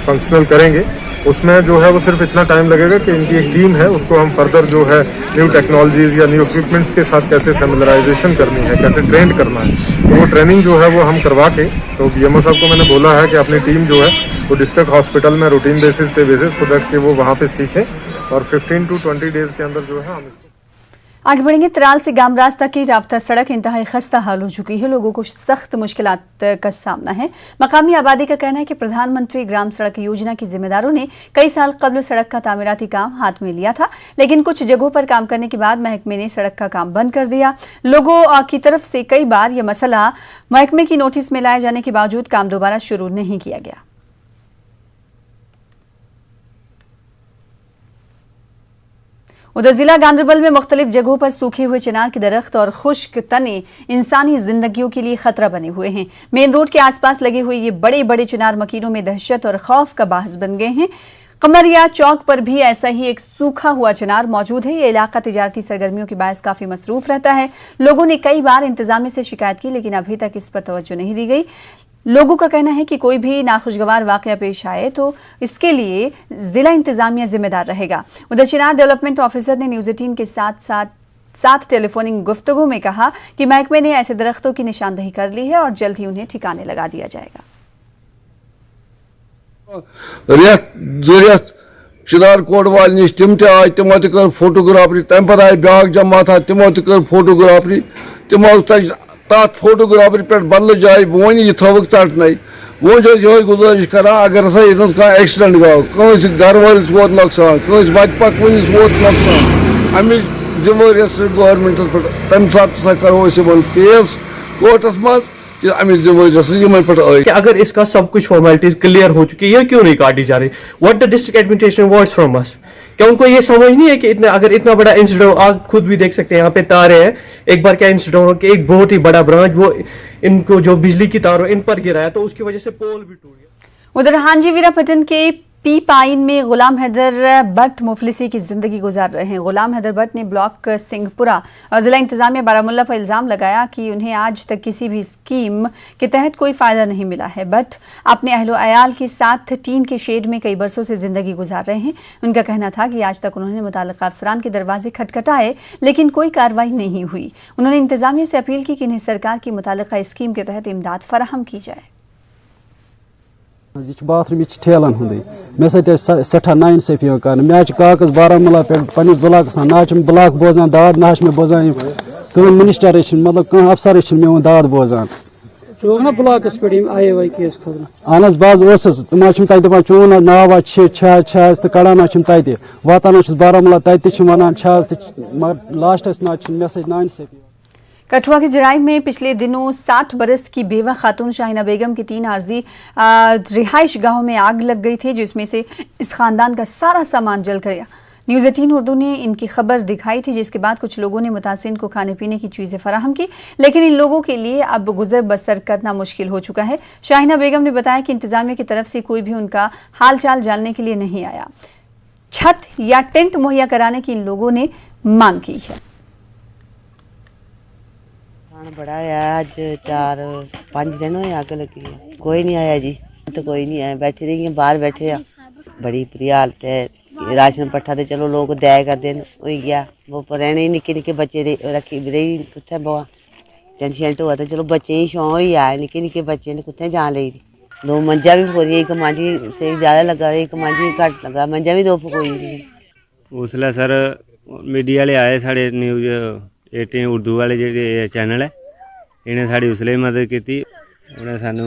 फंक्शनल करेंगे। उसमें जो है वो सिर्फ इतना टाइम लगेगा कि इनकी एक टीम है, उसको हम फर्दर जो है न्यू टेक्नोलॉजीज या न्यू इक्विपमेंट्स के साथ कैसे फैमिलराइजेशन करनी है, कैसे ट्रेंड करना है, तो वो ट्रेनिंग जो है वो हम करवा के, तो बीएमओ साहब को मैंने बोला है कि अपनी टीम जो है वो डिस्ट्रिक्ट हॉस्पिटल में रूटीन बेसिस पे विजिट, सो दैट कि वो वहाँ पे सीखें और 15 to 20 डेज के अंदर जो है हम आगे बढ़ेंगे। तराल से गामराज तक की राब्ता सड़क इंतहाई खस्ता हाल हो चुकी है। लोगों को सख्त मुश्किलात का सामना है। मकामी आबादी का कहना है कि प्रधानमंत्री ग्राम सड़क योजना के जिम्मेदारों ने कई साल कबल सड़क का तामीराती काम हाथ में लिया था, लेकिन कुछ जगहों पर काम करने के बाद महकमे ने सड़क का काम बंद कर दिया। लोगों की तरफ से कई बार यह मसला महकमे की नोटिस में लाए जाने के बावजूद काम दोबारा शुरू नहीं किया गया। उधर जिला गांधरबल में मुख्तलिफ जगहों पर सूखे हुए चिनार के दरख्त और खुश्क तने इंसानी जिंदगियों के लिए खतरा बने हुए हैं। मेन रोड के आसपास लगे हुए ये बड़े बड़े चिनार मकीनों में दहशत और खौफ का बाहस बन गए हैं। कमरिया चौक पर भी ऐसा ही एक सूखा हुआ चिनार मौजूद है। ये इलाका तिजारती सरगर्मियों के बायस काफी मसरूफ रहता है। लोगों ने कई बार इंतजामिया से शिकायत की, लेकिन अभी तक इस पर तवज्जो नहीं दी गई। लोगों का कहना है कि कोई भी नाखुशगवार वाकया पेश आए तो इसके लिए जिला इंतजामिया जिम्मेदार रहेगा। उधर चिनार डेवलपमेंट ऑफिसर ने न्यूज़ 18 के साथ टेलीफोनिक गुफ्तगू में कहा कि महकमे ने ऐसे दरख्तों की निशानदही कर ली है और जल्द ही उन्हें ठिकाने लगा दिया जाएगा। चिनार कोट वाल निश तिम आए, तिमो कर फोटोग्राफरी, तम पे आए ब्या जमात तिमो कर फोटोग्राफरी, तिमो तथ फोटोग्राफरी पे बदल जाए वन यह थवक चटन। वो ये गुजारिश करा अगर हसा ये एक्सीडेंट गो, कंस घर वालिस वोत नुकसान, कंस बच पक वनिस वोत नुकसान, अमिच जिम्मेवारी गवर्नमेंटस पे तम सात करो केस कोर्टस मज अमित जिम्मेदारी पे अगर इसका सब कुछ फॉर्मेलिटीज क्लियर हो चुकी है क्यों नहीं काटी जा रही? What the district administration wants from us? क्या उनको ये समझ नहीं है कि अगर इतना बड़ा इंसिडेंट, आप खुद भी देख सकते हैं यहाँ पे तारे हैं, एक बार क्या इंसिडेंट हो कि एक बहुत ही बड़ा ब्रांच वो इनको जो बिजली की तार इन पर गिरा है तो उसकी वजह से पोल भी टूट गया। उधर हांजी वीरापटन के पी पाइन में गुलाम हैदर भट्ट मुफलिसी की जिंदगी गुजार रहे हैं। गुलाम हैदर भट्ट ने ब्लॉक सिंहपुरा और जिला इंतजामिया बारामुल्ला पर इल्जाम लगाया कि उन्हें आज तक किसी भी स्कीम के तहत कोई फायदा नहीं मिला है। भट्ट अपने अहलो अयाल के साथ टीन के शेड में कई बरसों से जिंदगी गुजार रहे हैं। उनका कहना था कि आज तक उन्होंने मुताल्लिका अफसरान के दरवाजे खटखटाए लेकिन कोई कार्रवाई नहीं हुई। उन्होंने इंतजामिया से अपील की कि इन्हें सरकार की मुताल्लिका स्कीम के तहत इमदाद फराहम की जाए। बाथरूम ठेलन हुंदे मे सठा नाइंसाफी कर मे कागज बारामुला पे पन्निस ब्लॉकस ना ब्लॉक बोजान दाद ना मे बोजान कौन मिनिस्टर मतलब कौन अफसर मे दाद बोजान ब्लॉकस पे आए केस अहन बज तम तक चून नाव तो कड़ान तत वातान बारामुला तत वन मगर लास्टस ना मे नाइंसाफी। कठुआ के जराई में पिछले दिनों 60 बरस की बेवा खातून शाहिना बेगम की 3 आर्जी रिहाइश गाहों में आग लग गई थी जिसमें से इस खानदान का सारा सामान जल गया। न्यूज़ 18 उर्दू ने इनकी खबर दिखाई थी जिसके बाद कुछ लोगों ने मुतासिन को खाने पीने की चीज़ें फराहम की लेकिन इन लोगों के लिए अब गुजर बसर करना मुश्किल हो चुका है। शाहिना बेगम ने बताया कि इंतजामिया की तरफ से कोई भी उनका हाल चाल जानने के लिए नहीं आया। छत या टेंट मुहैया कराने की इन लोगों ने मांग की है। बड़ा है आज 4-5 दिन हुए आग लगी है, कोई नहीं आया जी, तो कोई नहीं आया, बैठे रही बाहर बैठे आ, बड़ी बुरी हालत है। राशन पट्ठा तो चलो लोग दया कर देन हो गया, वो रहने निक्के निक्के बच्चे रखी रही कुत्थे बवा टेंशन हुआ तो चलो बच्चे ही शौक ही आए, निक्के निक्के बच्चे ने कुत्थे जान ली। 2 मंजा भी फकोई, एक मांझी से ज़्यादा लगा, एक मांझी घट लगा, मंजा भी 2 फकोई। उसलै सर मीडिया वाले आए साढ़े न्यूज़ 18 उर्दू वाले जो चैनल है इन्हें साड़ी उसले मदद की, उन्हें सानू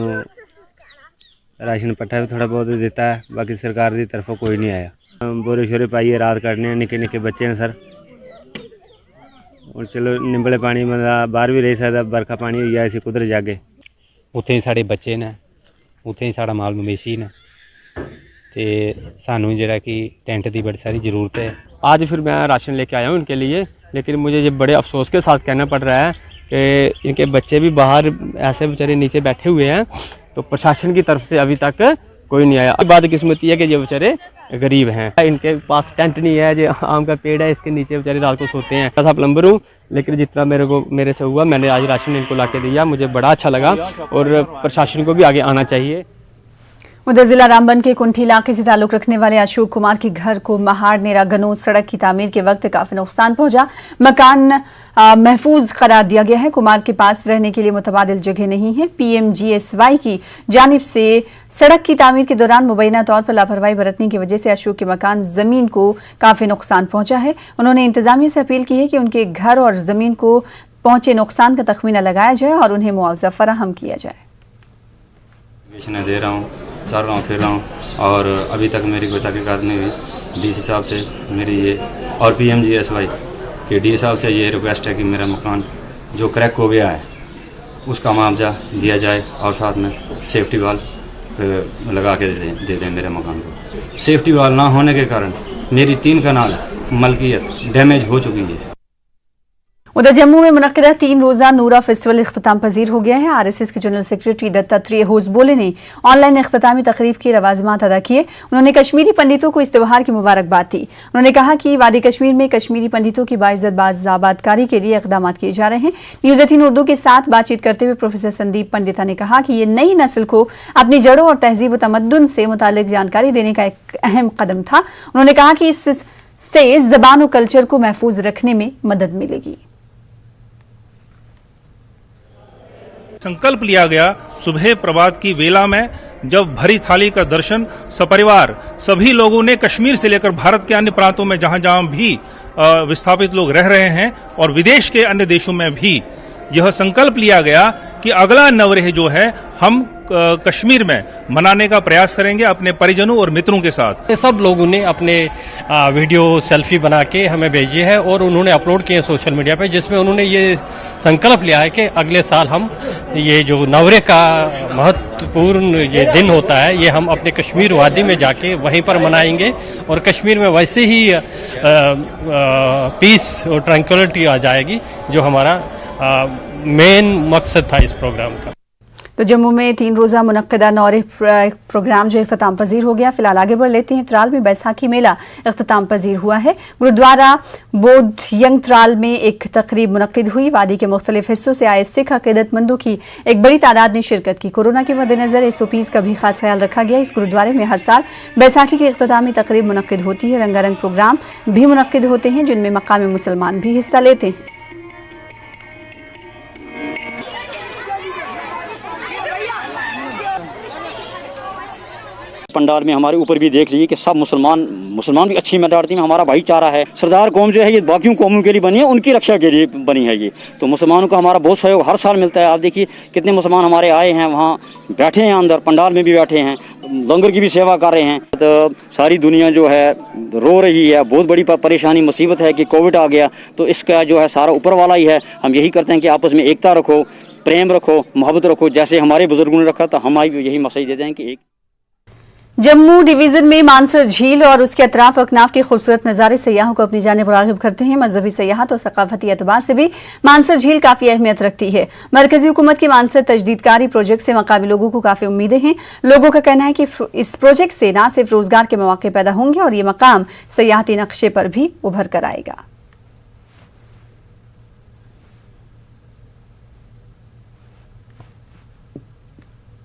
राशन पट्ठा भी थोड़ा बहुत दिता है, बाकी सरकार की तरफों कोई नहीं आया। बोरे शोरे पाइए रात कटने, निक्के निक्के बच्चे हैं सर, और चलो निंबले पानी मतलब बाहर भी रह सकता, बरखा पानी हो गया कुदर जागे, उत्थे ही साढ़े बच्चे ने, उत्थे ही साड़ा माल मवेशी ने, तो सानू जरा कि टेंट की बड़ी सारी ज़रूरत है। आज फिर मैं राशन लेके आया हूँ उनके लिए, लेकिन मुझे ये बड़े अफसोस के साथ कहना पड़ रहा है कि इनके बच्चे भी बाहर ऐसे बेचारे नीचे बैठे हुए हैं, तो प्रशासन की तरफ से अभी तक कोई नहीं आया। बात किस्मती है कि ये बेचारे गरीब हैं, इनके पास टेंट नहीं है, जो आम का पेड़ है इसके नीचे बेचारे रात को सोते हैं। ऐसा प्लम्बर हूँ, लेकिन जितना मेरे से हुआ मैंने आज राशन इनको ला के दिया, मुझे बड़ा अच्छा लगा और प्रशासन को भी आगे आना चाहिए। उधर जिला रामबन के कुंठी इलाके से ताल्लुक रखने वाले अशोक कुमार के घर को महाड़ नेरा गनोद सड़क की तामीर के वक्त काफी नुकसान पहुंचा। मकान महफूज करार दिया गया है। कुमार के पास रहने के लिए मुतबादिल जगह नहीं है। PMGSY की जानिब से सड़क की तामीर के दौरान मुबैना तौर पर लापरवाही बरतने की वजह से अशोक के मकान जमीन को काफी नुकसान पहुंचा है। उन्होंने इंतजामिया से अपील की है कि उनके घर और जमीन को पहुंचे नुकसान का तखमीना लगाया जाए और उन्हें मुआवजा फराहम किया जाए। दे रहा हूँ, चल रहा हूँ, फिर रहा हूँ, और अभी तक मेरी कोई तहकीकात नहीं हुई। DC साहब से मेरी ये और PMGSY के DA साहब से ये रिक्वेस्ट है कि मेरा मकान जो क्रैक हो गया है उसका मुआवजा दिया जाए और साथ में सेफ्टी वाल लगा के दे दें मेरे मकान को। सेफ्टी वाल ना होने के कारण मेरी 3 कनाल मलकियत डैमेज हो चुकी है। उधर जम्मू में मुनक्किदा 3 रोजा नूरा फेस्टिवल इख्तिताम पजीर हो गया है। RSS के जनरल सेक्रेटरी दत्तात्रेय होसबोले ने ऑनलाइन इख्तितामी तकरीब की लवाज़िमात अदा किए। उन्होंने कश्मीरी पंडितों को इस त्योहार की मुबारकबाद दी। उन्होंने कहा कि वादी कश्मीर में कश्मीरी पंडितों की बाइज्जत बाज़ाबादकारी के लिए इक़दाम किए जा रहे हैं। न्यूज़ 18 उर्दू के साथ बातचीत करते हुए प्रोफेसर संदीप पंडिता ने कहा कि ये नई नस्ल को अपनी जड़ों और तहजीब व तमद्दुन से मुतालिक जानकारी देने का एक अहम कदम था। उन्होंने कहा कि इससे ज़बान और कल्चर को महफूज रखने में मदद मिलेगी। संकल्प लिया गया सुबह प्रभात की वेला में, जब भरी थाली का दर्शन सपरिवार सभी लोगों ने कश्मीर से लेकर भारत के अन्य प्रांतों में जहां जहां भी विस्थापित लोग रह रहे हैं और विदेश के अन्य देशों में भी यह संकल्प लिया गया कि अगला नवरेह जो है हम कश्मीर में मनाने का प्रयास करेंगे अपने परिजनों और मित्रों के साथ। सब लोगों ने अपने वीडियो सेल्फी बना के हमें भेजी है और उन्होंने अपलोड किए सोशल मीडिया पे, जिसमें उन्होंने ये संकल्प लिया है कि अगले साल हम ये जो नवरे का महत्वपूर्ण ये दिन होता है ये हम अपने कश्मीर वादी में जाके वहीं पर मनाएंगे और कश्मीर में वैसे ही पीस और ट्रैंक्विलिटी आ जाएगी जो हमारा मेन मकसद था इस प्रोग्राम का। तो जम्मू में 3 रोज़ा मुनक्किदा नौरे प्रोग्राम जो इख्तिताम पजीर हो गया। फिलहाल आगे बढ़ लेते हैं। त्राल में बैसाखी मेला इख्तिताम पजीर हुआ है। गुरुद्वारा बोध यंग त्राल में एक तकरीब मुनक्किद हुई। वादी के मुख्तलिफ हिस्सों से आए सिख अकीदतमंदों की एक बड़ी तादाद ने शिरकत की। कोरोना के मद्देनजर SOPs का भी खास ख्याल रखा गया। इस गुरुद्वारे में हर साल बैसाखी की इख्तितामी तकरीब मुनक्किद होती है। रंगारंग प्रोग्राम भी मुनक्किद होते हैं जिनमें मकामी मुसलमान भी हिस्सा लेते हैं। पंडाल में हमारे ऊपर भी देख लीजिए कि सब मुसलमान भी अच्छी मेजॉरिटी में हमारा भाईचारा है। सरदार कौम जो है ये बाकियों कौमों के लिए बनी है, उनकी रक्षा के लिए बनी है ये। तो मुसलमानों का हमारा बहुत सहयोग हर साल मिलता है। आप देखिए कितने मुसलमान हमारे आए हैं, वहाँ बैठे हैं, अंदर पंडाल में भी बैठे हैं, लंगर की भी सेवा कर रहे हैं। तो सारी दुनिया जो है रो रही है, बहुत बड़ी परेशानी मुसीबत है कि कोविड आ गया। तो इसका जो है सारा ऊपर वाला ही है। हम यही करते हैं कि आपस में एकता रखो, प्रेम रखो, मोहब्बत रखो, जैसे हमारे बुजुर्गों ने रखा। तो हम भी यही मैसेज देते हैं कि एक जम्मू डिवीजन में मानसर झील और उसके अतराफ अकनाफ के खूबसूरत नज़ारे सयाहों को अपनी जानिब राग़िब करते हैं। मजहबी सयाहत और सकाफती एतबार से भी मानसर झील काफ़ी अहमियत रखती है। मरकजी हुकूमत की मानसर तजदीदकारी प्रोजेक्ट से मकामी लोगों को काफ़ी उम्मीदें हैं। लोगों का कहना है कि इस प्रोजेक्ट से न सिर्फ रोजगार के मौके पैदा होंगे और ये मकाम सयाहती नक्शे पर भी उभर कर आएगा।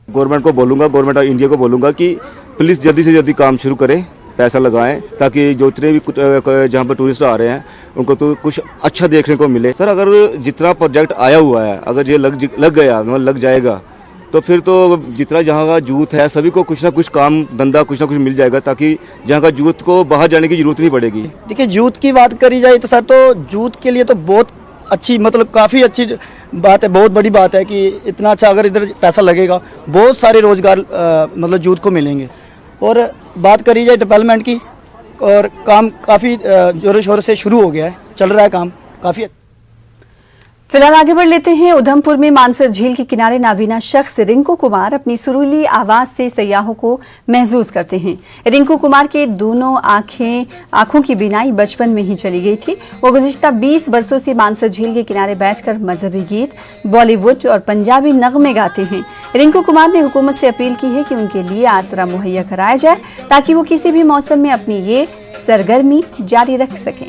गवर्नमेंट को बोलूँगा, गवर्नमेंट ऑफ इंडिया को बोलूँगा कि प्लीज़ जल्दी से जल्दी काम शुरू करें, पैसा लगाएं, ताकि जो इतने भी जहाँ पर टूरिस्ट आ रहे हैं उनको तो कुछ अच्छा देखने को मिले। सर अगर जितना प्रोजेक्ट आया हुआ है अगर ये लग गया मतलब लग जाएगा तो फिर तो जितना जहाँ का यूथ है सभी को कुछ ना कुछ काम धंधा कुछ ना कुछ मिल जाएगा, ताकि जहाँ का यूथ को बाहर जाने की जरूरत नहीं पड़ेगी। देखिए यूथ की बात करी जाए तो सर तो यूथ के लिए तो बहुत अच्छी मतलब काफ़ी अच्छी बात है, बहुत बड़ी बात है कि इतना अच्छा अगर इधर पैसा लगेगा बहुत सारे रोज़गार मतलब यूथ को मिलेंगे। और बात करी जाए डेवलपमेंट की और काम काफ़ी ज़ोरों शोर से शुरू हो गया है, चल रहा है काम काफ़ी। फिलहाल आगे बढ़ लेते हैं। उधमपुर में मानसर झील के किनारे नाबीना शख्स रिंकू कुमार अपनी सुरीली आवाज से सयाहों को महसूस करते हैं। रिंकू कुमार के दोनों आंखों की बीनाई बचपन में ही चली गई थी। वो गुज़िश्ता 20 बरसों से मानसर झील के किनारे बैठकर मजहबी गीत, बॉलीवुड और पंजाबी नगमे गाते हैं। रिंकू कुमार ने हुकूमत से अपील की है कि उनके लिए आसरा मुहैया कराया जाए ताकि वो किसी भी मौसम में अपनी ये सरगर्मी जारी रख सकें।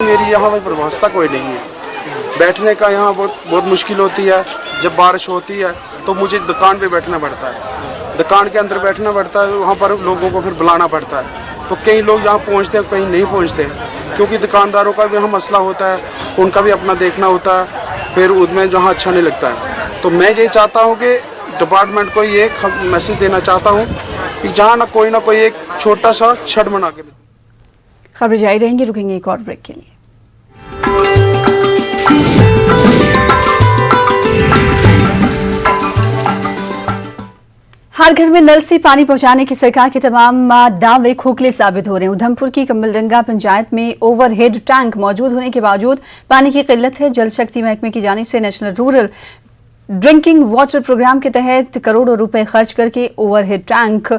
मेरी यहाँ पर व्यवस्था कोई नहीं है, बैठने का यहाँ बहुत मुश्किल होती है। जब बारिश होती है तो मुझे दुकान पे बैठना पड़ता है, दुकान के अंदर बैठना पड़ता है, वहाँ पर लोगों को फिर बुलाना पड़ता है। तो कई लोग यहाँ पहुँचते हैं, कहीं नहीं पहुँचते, क्योंकि दुकानदारों का भी यहाँ मसला होता है, उनका भी अपना देखना होता है, फिर उनमें जहाँ अच्छा नहीं लगता है। तो मैं ये चाहता हूँ कि डिपार्टमेंट को ये मैसेज देना चाहता हूँ कि जहाँ ना कोई एक छोटा सा छड़ बना के। खबर जारी रहेंगी, रुकेंगे एक और ब्रेक के लिए। हर घर में नल से पानी पहुंचाने की सरकार के तमाम दावे खोखले साबित हो रहे हैं। उधमपुर की कमलरंगा पंचायत में ओवरहेड टैंक मौजूद होने के बावजूद पानी की किल्लत है। जल शक्ति महकमे की जानिब से national rural drinking water programme के तहत करोड़ों रुपए खर्च करके ओवरहेड टैंक,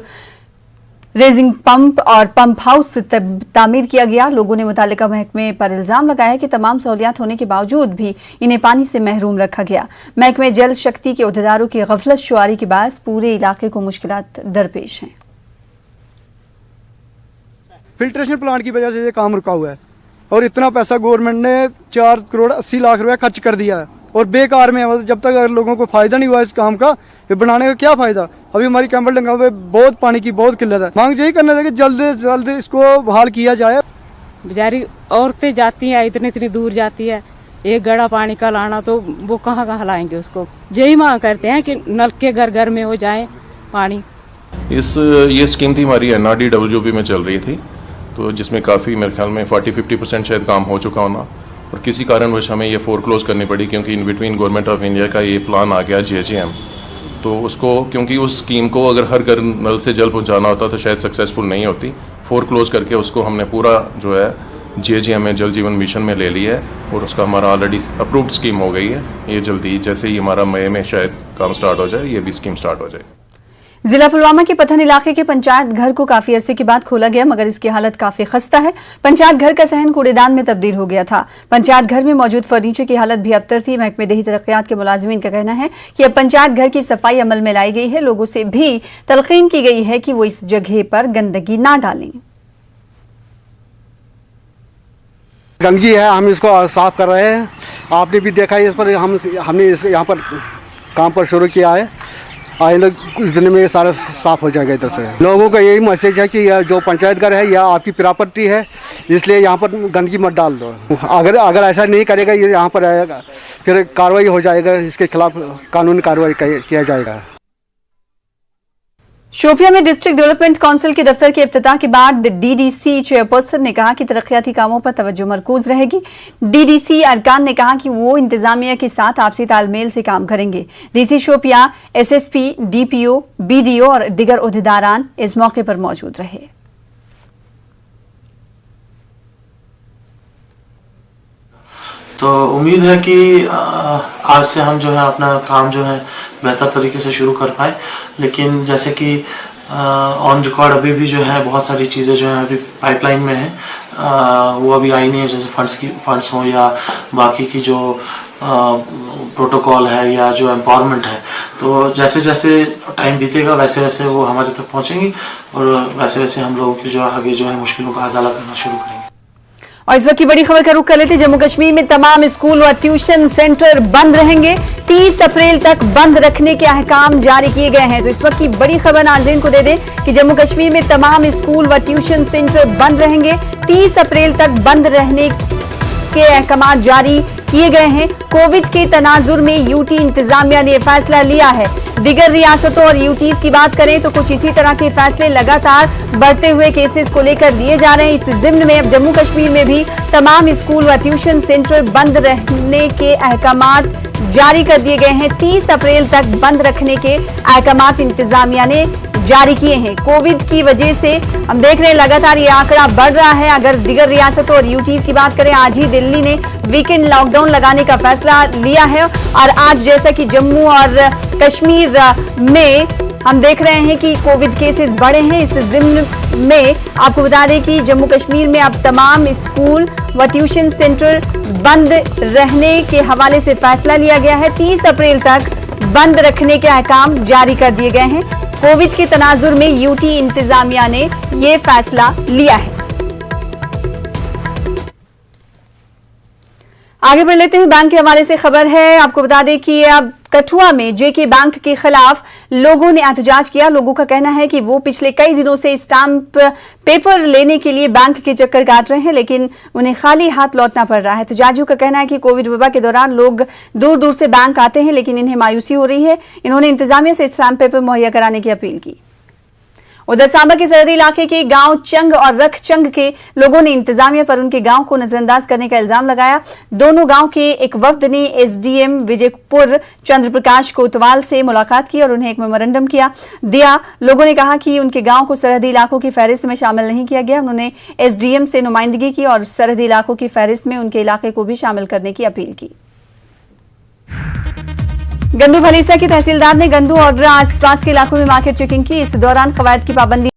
रेजिंग पंप और पंप हाउस तामीर किया गया। लोगों ने मुतालिका महकमे पर इल्जाम लगाया कि तमाम सहूलियात होने के बावजूद भी इन्हें पानी से महरूम रखा गया। महकमे जल शक्ति के अहदेदारों की गफलत शुआरी के बायस पूरे इलाके को मुश्किलात दरपेश हैं। फिल्ट्रेशन प्लांट की वजह से ये काम रुका हुआ है और इतना पैसा गवर्नमेंट ने 4 करोड़ 80 लाख रुपया खर्च कर दिया है। और बेकार में है। मतलब जब तक अगर लोगों को फ़ायदा नहीं हुआ इस काम का, फिर बनाने का क्या फ़ायदा। अभी हमारी कैंपल डंगा पे बहुत पानी की बहुत किल्लत है। मांग यही करना चाहिए कि जल्द से जल्द इसको बहाल किया जाए। बेचारी औरतें जाती हैं, इतनी दूर जाती है, एक गड़ा पानी का लाना, तो वो कहाँ लाएंगे उसको। यही मांग करते हैं कि नल के घर घर में हो जाए पानी। ये स्कीम थी हमारी NRDWB में चल रही थी, तो जिसमें काफ़ी मेरे ख्याल में 40-50% शायद काम हो चुका होना, और किसी कारणवश हमें ये फोरक्लोज करनी पड़ी क्योंकि in between government of India का ये प्लान आ गया JJM। तो उसको, क्योंकि उस स्कीम को अगर हर घर नल से जल पहुंचाना होता तो शायद सक्सेसफुल नहीं होती, फोरक्लोज करके उसको हमने पूरा जो है JJM में जल जीवन मिशन में ले लिया है, और उसका हमारा ऑलरेडी अप्रूव्ड स्कीम हो गई है। ये जल्दी जैसे ही हमारा मई में शायद काम स्टार्ट हो जाए, ये भी स्कीम स्टार्ट हो जाए। जिला पुलवामा के पथन इलाके के पंचायत घर को काफी अरसे के बाद खोला गया, मगर इसकी हालत काफी खस्ता है। पंचायत घर का सहन कूड़ेदान में तब्दील हो गया था। पंचायत घर में मौजूद फर्नीचर की हालत भी अबतर थी। महकमे देही तरक्कियात के मुलाजिमीन का कहना है कि अब पंचायत घर की सफाई अमल में लाई गई है। लोगों से भी तलकीन की गई है कि वो इस जगह पर गंदगी ना डालें। गंदगी है, हम इसको साफ कर रहे हैं। आपने भी देखा है, इस पर हमने यहाँ पर काम पर शुरू किया है। आइंदा कुछ दिन में ये सारा साफ हो जाएगा। इधर से लोगों का यही मैसेज है कि यह जो पंचायत घर है यह आपकी प्रॉपर्टी है, इसलिए यहाँ पर गंदगी मत डाल दो। अगर ऐसा नहीं करेगा, ये यहाँ पर आएगा, फिर कार्रवाई हो जाएगा, इसके खिलाफ कानूनी कार्रवाई किया जाएगा। शोपियां में डिस्ट्रिक्ट डेवलपमेंट काउंसिल के दफ्तर के इफ्तिताह के बाद DDC चेयरपर्सन ने कहा कि तरक्याती कामों पर तवज्जो मरकूज रहेगी। DDC अरकान ने कहा कि वो इंतजामिया के साथ आपसी तालमेल से काम करेंगे। DC Shopian, SSP, DPO, BDO और दीगर ओहदेदारान इस मौके पर मौजूद रहे। तो उम्मीद है कि आज से हम जो है अपना काम जो है बेहतर तरीके से शुरू कर पाए। लेकिन जैसे कि ऑन रिकॉर्ड अभी भी जो है बहुत सारी चीज़ें जो हैं अभी पाइपलाइन में हैं, वो अभी आई नहीं है। जैसे फंड्स हों या बाकी की जो प्रोटोकॉल है या जो एम्पावरमेंट है, तो जैसे जैसे टाइम बीतेगा वैसे वैसे वो हमारे तक पहुँचेंगी और वैसे वैसे हम लोगों की जो आगे जो है मुश्किलों का हज़ाला करना शुरू करेंगे। और इस वक्त की बड़ी खबर का रुख कर लेते हैं। जम्मू कश्मीर में तमाम स्कूल व ट्यूशन सेंटर बंद रहेंगे। 30 अप्रैल तक बंद रखने के अहकाम जारी किए गए हैं। तो इस वक्त की बड़ी खबर नाज़रीन को दे दें कि जम्मू कश्मीर में तमाम स्कूल व ट्यूशन सेंटर बंद रहेंगे। 30 अप्रैल तक बंद रहने के अहकाम जारी किए गए हैं। कोविड के तनाजुर में यूटी इंतजामिया ने फैसला लिया है। दिगर रियासतों और यूटीज की बात करें तो कुछ इसी तरह के फैसले लगातार बढ़ते हुए केसेस को लेकर लिए जा रहे हैं। इस जिम्न में अब जम्मू कश्मीर में भी तमाम स्कूल व ट्यूशन सेंटर बंद रहने के अहकामात जारी कर दिए गए हैं। 30 अप्रैल तक बंद रखने के अहकामात इंतजामिया ने जारी किए हैं। कोविड की वजह से हम देख रहे हैं लगातार ये आंकड़ा बढ़ रहा है। अगर दिगर रियासतों और यूटीज की बात करें, आज ही दिल्ली ने वीकेंड लॉकडाउन लगाने का फैसला लिया है और आज जैसा कि जम्मू और कश्मीर में हम देख रहे हैं कि कोविड केसेस बढ़े हैं। इस जिम्न में आपको बता दें कि जम्मू कश्मीर में अब तमाम स्कूल व ट्यूशन सेंटर बंद रहने के हवाले से फैसला लिया गया है। 30 अप्रैल तक बंद रखने के अहकाम जारी कर दिए गए हैं। कोविड के तनाजुर में यूटी इंतजामिया ने यह फैसला लिया है। आगे बढ़ लेते हैं। बैंक के हवाले से खबर है, आपको बता दें कि अब कठुआ में जेके बैंक के खिलाफ लोगों ने एहतजाज किया। लोगों का कहना है कि वो पिछले कई दिनों से स्टाम्प पेपर लेने के लिए बैंक के चक्कर काट रहे हैं, लेकिन उन्हें खाली हाथ लौटना पड़ रहा है। एहतजाजियों का कहना है कि कोविड वबा के दौरान लोग दूर दूर से बैंक आते हैं, लेकिन इन्हें मायूसी हो रही है। इन्होंने इंतजामिया से स्टाम्प पेपर मुहैया कराने की अपील की। उधर सांबा के सरहदी इलाके के गांव चंग और रख चंग के लोगों ने इंतजामिया पर उनके गांव को नजरअंदाज करने का इल्जाम लगाया। दोनों गांव के एक वफ्द ने SDM विजयपुर चंद्र प्रकाश कोतवाल से मुलाकात की और उन्हें एक मेमोरेंडम दिया। लोगों ने कहा कि उनके गांव को सरहदी इलाकों की फहरिस्त में शामिल नहीं किया गया। उन्होंने SDM से नुमाइंदगी की और सरहदी इलाकों की फहरिस्त में उनके इलाके को भी शामिल करने की अपील की। गंदू भलीसा के तहसीलदार ने गंदू और आसपास के इलाकों में मार्केट चेकिंग की। इस दौरान कवायद की पाबंदी